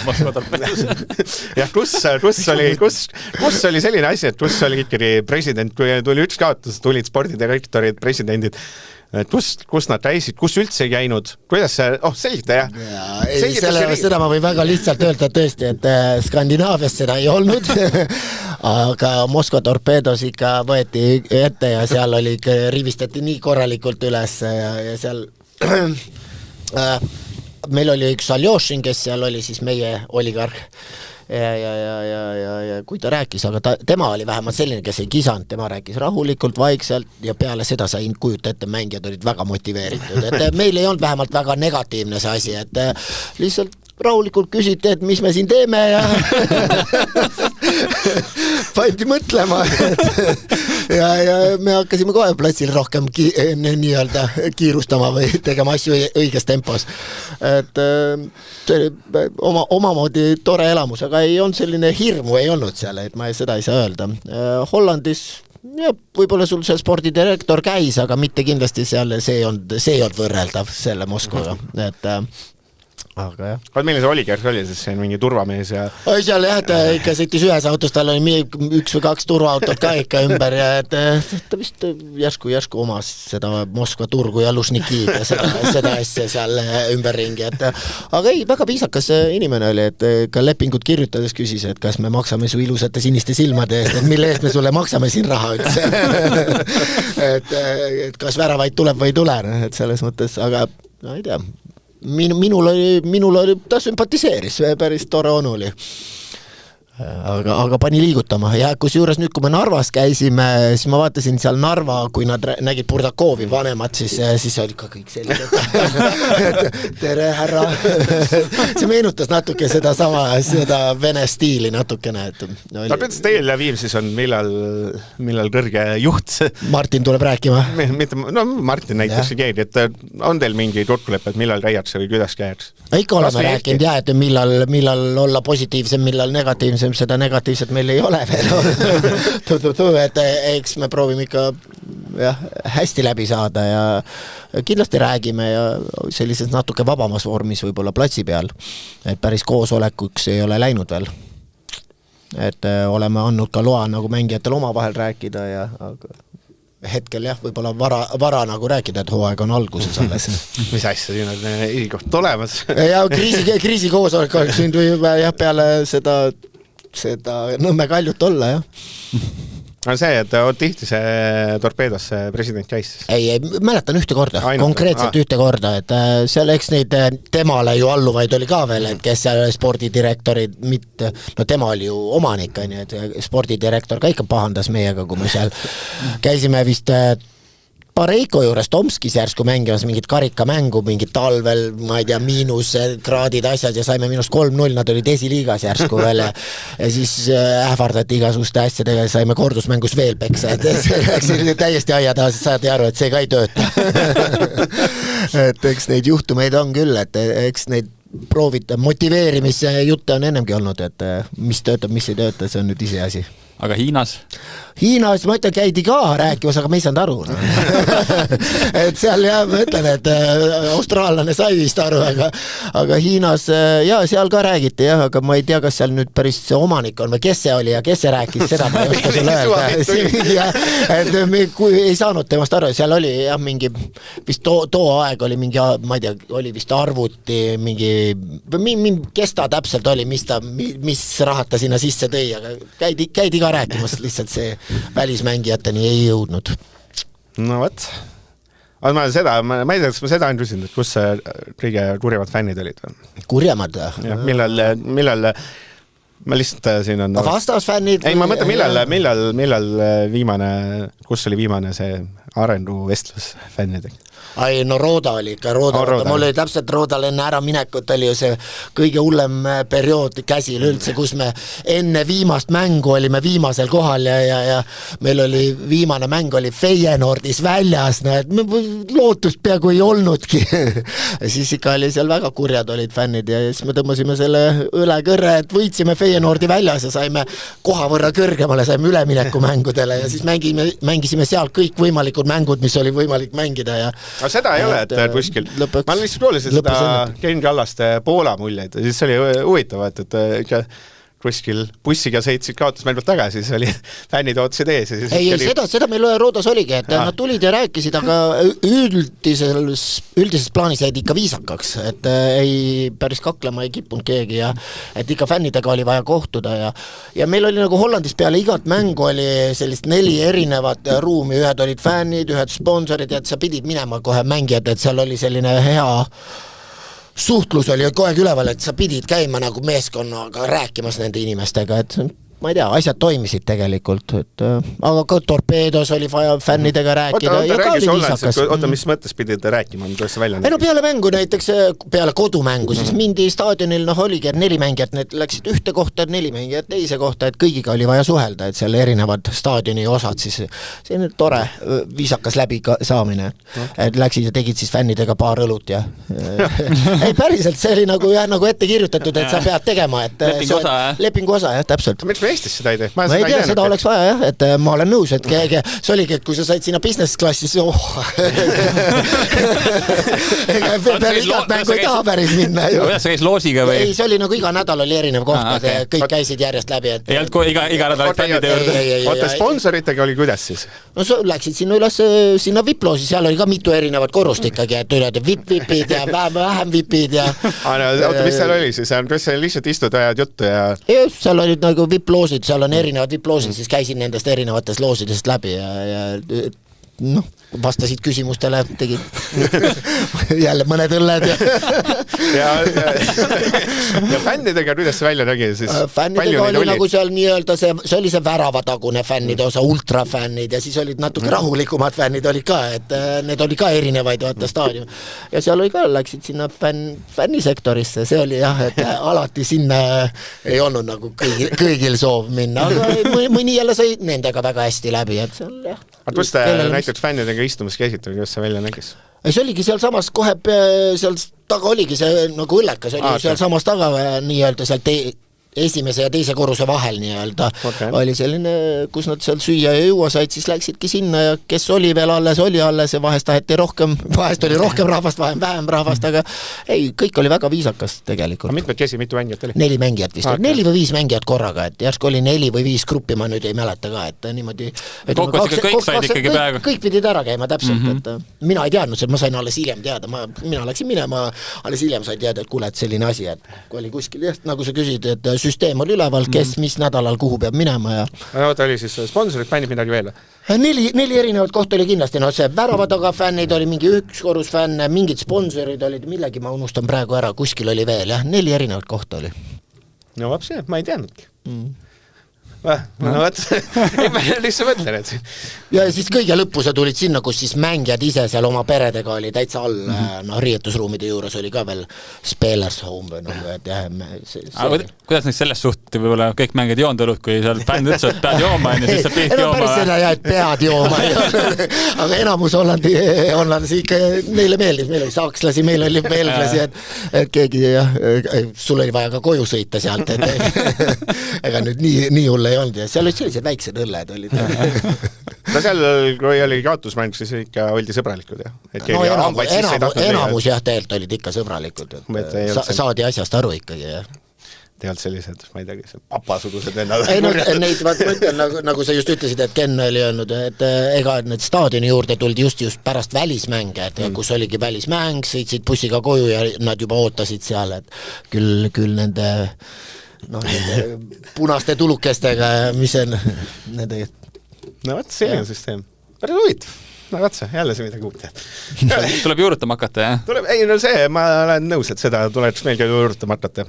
Speaker 2: Ja kus oli selline asi, et kus oli ikkagi president, kui tuli üks kaotus, tulid spordidirektorid, presidendid, kus nad käisid, kus üldse ei käinud, kuidas see, selgita, jah?
Speaker 4: Seda ma võin väga lihtsalt öelda tõesti, et Skandinaavias seda ei olnud, aga Moskva torpeedos ikka võeti ette ja seal oli, rivistati nii korralikult üles ja seal meil oli üks Aljošin, kes seal oli siis meie oligarh ja kui ta rääkis, aga tema oli vähemalt selline, kes ei kisanud, tema rääkis rahulikult, vaikselt ja peale seda sa kujuta ette, mängijad olid väga motiveeritud, et meil ei olnud vähemalt väga negatiivne see asi, et lihtsalt rahulikult küsiti, et mis me siin teeme ja pandi mõtlema ja me hakkasime kohe platsil rohkem nii-öelda kiirustama või tegema asju õiges tempos, et see oli omamoodi tore elamus, aga ei olnud selline hirmu ei olnud seal, et ma seda ei saa öelda. Hollandis ja võib-olla sul see spordidirektor käis, aga mitte kindlasti seal see ei olnud võrreldav selle Moskvaga, et aga jah.
Speaker 2: Milline see oligarh oli, siis see on mingi turvamees ja...
Speaker 4: seal jah, ta ikka sõitis ühes autos, tal oli üks või kaks turvaautot ka ikka ümber ja ta vist järsku omas seda Moskva turgu ja Lušnikiid ja seda asja seal ümberringi, et aga ei, väga piisakas inimene oli, et ka lepingut kirjutades küsis, et kas me maksame su ilusate siniste silmade eest, et mille eest me sulle maksame siin raha üldse et kas väravaid tuleb või ei tule, et selles mõttes, aga no ei tea minul oli, ta sümpatiseeris, päris tore on oli. Aga pani liigutama ja kus juures nüüd, kui me Narvas käisime, siis ma vaatasin seal Narva, kui nad nägid Burdakovi vanemad, siis oli ka kõik sellised tere härra see meenutas natuke seda vene stiili natukene
Speaker 2: kuidas teil ja Viimsis on millal kõrge juht
Speaker 4: Martin tuleb rääkima
Speaker 2: Martin näiteks keegi, et on teil mingi kokkulepped, millal käiakse või kuidas käiakse?
Speaker 4: Ikka oleme rääkinud jah, et millal olla positiivsem, millal negatiivsem, seda negatiivset meil ei ole veel et eks me proovime ikka hästi läbi saada ja kindlasti räägime ja sellises natuke vabamas vormis võib-olla platsi peal, et päris koosolekuks ei ole läinud veel, et oleme andnud ka loa nagu mängijatel omavahel rääkida ja hetkel jah, võib-olla vara nagu rääkida, et hooaeg on alguses alles.
Speaker 2: Mis asja, siin on isikoht olemas?
Speaker 4: Ja kriisikoosolek oleks nüüd peale seda Nõmme Kaljut olla, jah.
Speaker 2: On see, et on tihti see torpeedos president käis?
Speaker 4: Ei, mäletan ühte korda, konkreetselt ühte korda, et seal eks neid temale ju alluvaid oli ka veel, et kes seal spordidirektorid mitte, no tema oli ju omanik, et spordidirektor ka ikka pahandas meiega, kui me seal käisime vist Pareiko juures Tomskis järsku mängimas mingit karikamängu, mingit talvel, ma ei tea, miinuskraadid asjad ja saime minust 3-0, nad olid esiliigas järsku veel ja siis ähvardati igasuguste asjadega ja saime kordusmängus veel peksa, et see läks täiesti aia taha, sest saadi aru, et see ka ei tööta. Et eks neid juhtumeid on küll, et eks neid proovita, motiveerimise jutte on ennemgi olnud, et mis töötab, mis ei tööta, see on nüüd ise asi.
Speaker 3: Aga Hiinas?
Speaker 4: Hiinas, ma ütlen, käidi ka rääkimas, aga me ei saanud aru. Et seal jah, ma ütlen, et austraallane sai vist aru, aga Hiinas ja seal ka räägiti jah, aga ma ei tea, kas seal nüüd päris see omanik on või kes see oli ja kes see rääkis, seda ma ei oska sulle öelda. Et me ei saanud temast aru, seal oli jah mingi, vist too aeg oli mingi, ma ei tea, oli vist arvuti mingi, kes ta täpselt oli, mis rahad ta sinna sisse tõi, aga käidi ka rääkimas, lihtsalt see välismängijateni ei jõudnud.
Speaker 2: No võt. Ma ei tea, kas ma seda on küsinud, et kus kõige kurjemad fännid olid?
Speaker 4: Kurjemad?
Speaker 2: Millal ma lihtsalt siin on...
Speaker 4: Vastasfännid?
Speaker 2: Ei, ma mõtlen, millal viimane, kus oli viimane see arenguvestlus fännidega?
Speaker 4: Ai, no Rooda oli ikka, mul oli täpselt Roodal enne ära minekut, oli ju see kõige hullem periood käsil üldse, kus me enne viimast mängu olime viimasel kohal ja meil oli viimane mäng oli Feyenoordis väljas, no et lootust peaaegu ei olnudki. Ja siis ikka oli seal väga kurjad olid fännid ja siis me tõmbasime selle üle kõrre, et võitsime Feyenoordi väljas ja saime koha võrra kõrgemale, saime ülemineku mängudele ja siis mängisime seal kõik võimalikud mängud, mis oli võimalik mängida ja
Speaker 2: aga seda ei ole, et kuskil. Ma lihtsalt kuulisin seda Ken Kallaste Poola muljeid ja siis oli huvitav, et kuskil bussiga sõitsid kaotusmängult tagasi, siis oli fännid ootasid ees. Ja siis
Speaker 4: ei, seda meil Roodas oligi, et nad tulid ja rääkisid, aga üldises plaanis jäid ikka viisakaks, et ei päris kaklema ei kippunud keegi ja et ikka fännidega oli vaja kohtuda ja meil oli nagu Hollandis peale igat mängu oli sellist 4 erinevat ruumi, ühed olid fännid, ühed sponsorid ja et sa pidid minema kohe mängijad, et seal oli selline hea suhtlus oli kogu aeg üleval, et sa pidid käima nagu meeskonnaga rääkimas nende inimestega, et ma ei tea, asjad toimisid tegelikult, et aga ka Torpeedos oli vaja fännidega rääkida ja ka oli viisakas.
Speaker 2: Oota, mis mõttes pidid rääkima, kuidas see välja
Speaker 4: nägi? No peale mängu näiteks, peale kodumängu, siis mindi staadionil, oligi, et 4 mängijat, need läksid ühte kohta, 4 mängijat teise kohta, et kõigiga oli vaja suhelda, et seal erinevad staadioni osad, siis see on tore viisakas läbi saamine, et läksid ja tegid siis fännidega paar õlut ja ei päriselt, see oli nagu ette kirjutatud, et sa pead tegema, et lepingu osa, jah, täpselt.
Speaker 2: Eestis seda ei tee.
Speaker 4: Ma ei tea, seda oleks vaja jah, et ma olen nõus, et see oligi, et kui sa said sinna business klassi, siis peale igat mängu ei taha päris minna.
Speaker 3: Kuidas sa käis loosiga või?
Speaker 4: Ei, see oli nagu iga nädal oli erinev koht, kõik käisid järjest läbi.
Speaker 3: Ei olnud iga nädal fännide juurde?
Speaker 2: Oota, sponsoritega oli kuidas siis?
Speaker 4: No läksid sinna üles, sinna VIP-loosi, seal oli ka mitu erinevat korrust ikkagi, et üle VIP-vipid ja vähem vipid ja...
Speaker 2: Oota, mis seal oli siis? Kas seal lihtsalt istud ajad juttu ja...
Speaker 4: Seal olid nagu VIP-loosid, seal on erinevad VIP-loosid, siis käisin nendest erinevatest loosidest läbi ja vastasid küsimustele, tegid jälle mõned õlled
Speaker 2: ja fännidega kuidas see välja nägi siis?
Speaker 4: Fännidega oli nagu seal nii-öelda see oli see väravatagune fännide osa, ultrafännid ja siis olid natuke rahulikumad fännid olid ka, et need oli ka erinevaid vaata staadion ja seal oli ka, läksid sinna fännisektorisse, see oli jah, et alati sinna ei olnud nagu kõigil soov minna, aga mõni jälle sai nendega väga hästi läbi, et seal jah.
Speaker 2: Aga kus te näiteks fännidega istumas käisid või kuidas see välja nägis?
Speaker 4: See oligi seal samas kohe, seal taga oligi see nagu õllekas, oli seal samas taga nii-öelda seal esimese ja teise korruse vahel nii-öelda oli selline, kus nad seal süüa ja juua said, siis läksidki sinna ja kes oli veel alles ja vahest taheti vahest oli rohkem rahvast, vähem rahvast, aga ei, kõik oli väga viisakas tegelikult.
Speaker 2: Aga mitmekesi, mitu mängijat oli?
Speaker 4: 4 mängijat vist, 4 või 5 mängijat korraga, et järsku oli 4 või 5 gruppi, ma nüüd ei mäleta ka, et niimoodi
Speaker 3: kõik said ikkagi peaaegu.
Speaker 4: Kõik pidid ära käima täpselt, et mina ei teadnud, et ma sain alles hiljem teada, mina läksin minema, alles hiljem sain teada, et kuule, et selline asi, et kui oli kuskil, nagu sa küsid, et süsteem oli üleval, kes mis nädalal kuhu peab minema ja...
Speaker 2: Oota, oli siis sponsorid, fännid midagi veel?
Speaker 4: 4 erinevat kohta oli kindlasti, see väravataga fännid oli mingi 1 korrus fänne, mingid sponsorid olid, millegi ma unustan praegu ära, kuskil oli veel, jah, 4 erinevat kohta oli.
Speaker 2: No vapsi, ma ei teadnudki. no võt, ma lihtsalt mõtlen, et
Speaker 4: ja siis kõige lõppu sa tulid sinna, kus siis mängijad ise seal oma peredega oli täitsa all, riietusruumide juures oli ka veel Spelers Home või et jah,
Speaker 3: kuidas näiteks selles suhtes võib-olla kõik mängid joondõlut, kui seal bänd ütles, et pead jooma, siis sa pidid jooma?
Speaker 4: Päris seda jah, et pead jooma aga enamus Hollandis ikka neile meeldis, meil oli sakslasi, meil oli belglasi, et keegi jah, sul oli vaja ka koju sõita sealt, et ega nüüd nii hull ei olnud ja seal olid sellised väiksed õlled olid.
Speaker 2: No seal, kui oli jaotusmäng, siis ikka oldi sõbralikud, jah?
Speaker 4: Enamus jah, tegelikult olid ikka sõbralikud. Saadi asjast aru ikkagi, jah.
Speaker 2: Tealt sellised, ma ei teagi, papasugused vennad.
Speaker 4: Ei, neid mõtlen, nagu sa just ütlesid, et Ken oli öelnud, et ega need staadioni juurde tuldi just pärast välismänge, et kus oligi välismäng, sõitsid bussiga koju ja nad juba ootasid seal, et küll nende punaste tulukestega, mis on nende...
Speaker 2: No võt, selline süsteem. Päris huvitav. No võt see, jälle see midagi uut.
Speaker 3: Tuleb juurutama hakata, jah?
Speaker 2: Ei, no see, ma olen nõus, et seda tuleks meilgi juurutama hakata.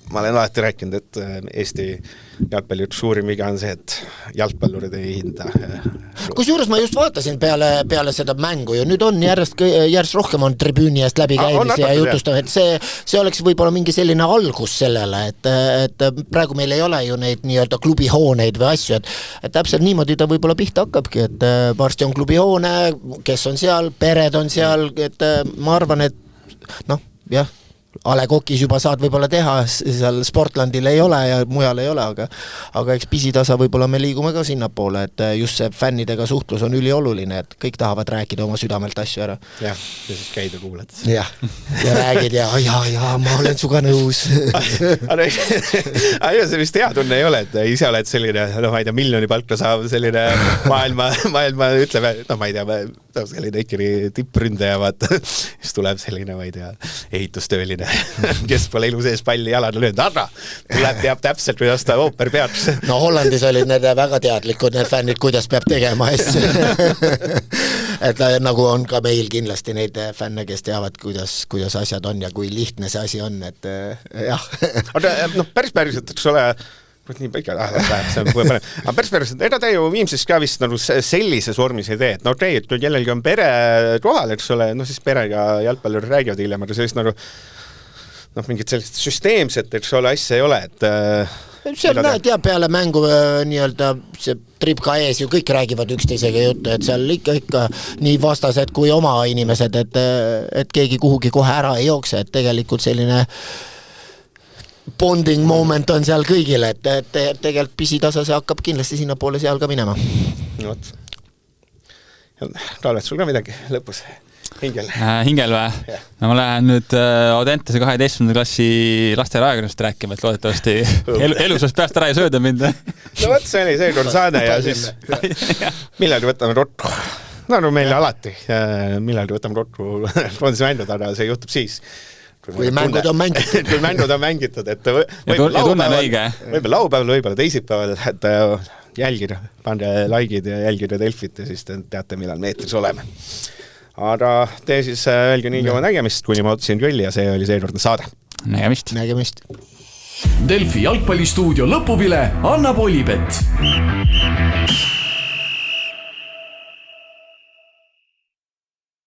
Speaker 2: Ma olen alati rääkinud, et Eesti jalgpalli üks suurim viga on see, et jalgpallurid ei hinda.
Speaker 4: Kusjuures ma just vaatasin peale seda mängu ja nüüd on järjest rohkem on tribüüni eest läbi käimisi ja jutustab, et see oleks võib-olla mingi selline algus sellele, et praegu meil ei ole ju neid nii-öelda klubihooneid või asju, et täpselt niimoodi ta võib-olla pihta hakkabki, et varsti on klubihoone, kes on seal, pered on seal, et ma arvan, et jah, A Le Coq'is juba saad võib-olla teha, seal Sportlandil ei ole ja mujal ei ole, aga eks pisitasa võib-olla me liigume ka sinna poole, et just see fännidega suhtlus on ülioluline, et kõik tahavad rääkida oma südamelt asju ära.
Speaker 2: Jah, ja siis käid ja kuulad.
Speaker 4: Jah, ja räägid ja ma olen suga nõus.
Speaker 2: Aga see vist hea tunne ei ole, et ise oled selline, ma ei tea, miljoni palka saab selline maailma ütleme, ma ei tea, selline ikkagi tippründaja, vaata, siis tuleb selline, ma ei tea, ehitustööline, kes pole elu sees palli jalana löönud, aga teab täpselt, kuidas ta ooper peaks.
Speaker 4: No Hollandis olid need väga teadlikud, need fännid, kuidas peab tegema asju. Et nagu on ka meil kindlasti neid fänne, kes teavad, kuidas asjad on ja kui lihtne see asi on, et jah.
Speaker 2: Aga päriselt, eks ole, nii pikad, aga päriselt, ega te ju Viimsis ka vist nagu sellises vormis ei tee, et okei, et kui kellelgi on pere kohal, eks ole, siis perega jalgpalluri räägivad hiljem, aga sellist nagu mingit sellist süsteemset, eks ole, asja ei ole, et
Speaker 4: seal näed ja peale mängu nii-öelda see trip ka ees ju kõik räägivad üksteisega juttu, et seal ikka nii vastased kui oma inimesed, et keegi kuhugi kohe ära ei jookse, et tegelikult selline bonding moment on seal kõigile, et tegelikult pisitasa see hakkab kindlasti sinna poole seal ka minema.
Speaker 2: Võt. Kalvet, sul ka midagi lõpus? Hingel
Speaker 3: või? No ma lähen nüüd Audentese 12. klassi laste ajakirjandust rääkima, et loodetavasti elusast peast ära ei sööda mind.
Speaker 2: No võt, see oli seekord saade ja siis millalgi võtame rottu. No meil alati. Millalgi võtame rottu sponsorimängud, aga see juhtub siis.
Speaker 4: Kui mängud on mängitud.
Speaker 2: Kui mängud on mängitud, et võib-olla laupäeval, võib-olla teisipäeval, et jälgida, pande likeid ja jälgida Delfit ja siis teate, millal meetris oleme. Aga tee siis öelge nii kaua nägemist, kuni ma otsin külli ja see oli seekordne saade.
Speaker 3: Nägemist.
Speaker 1: Delfi jalgpallistuudio lõpupile annab Olipet.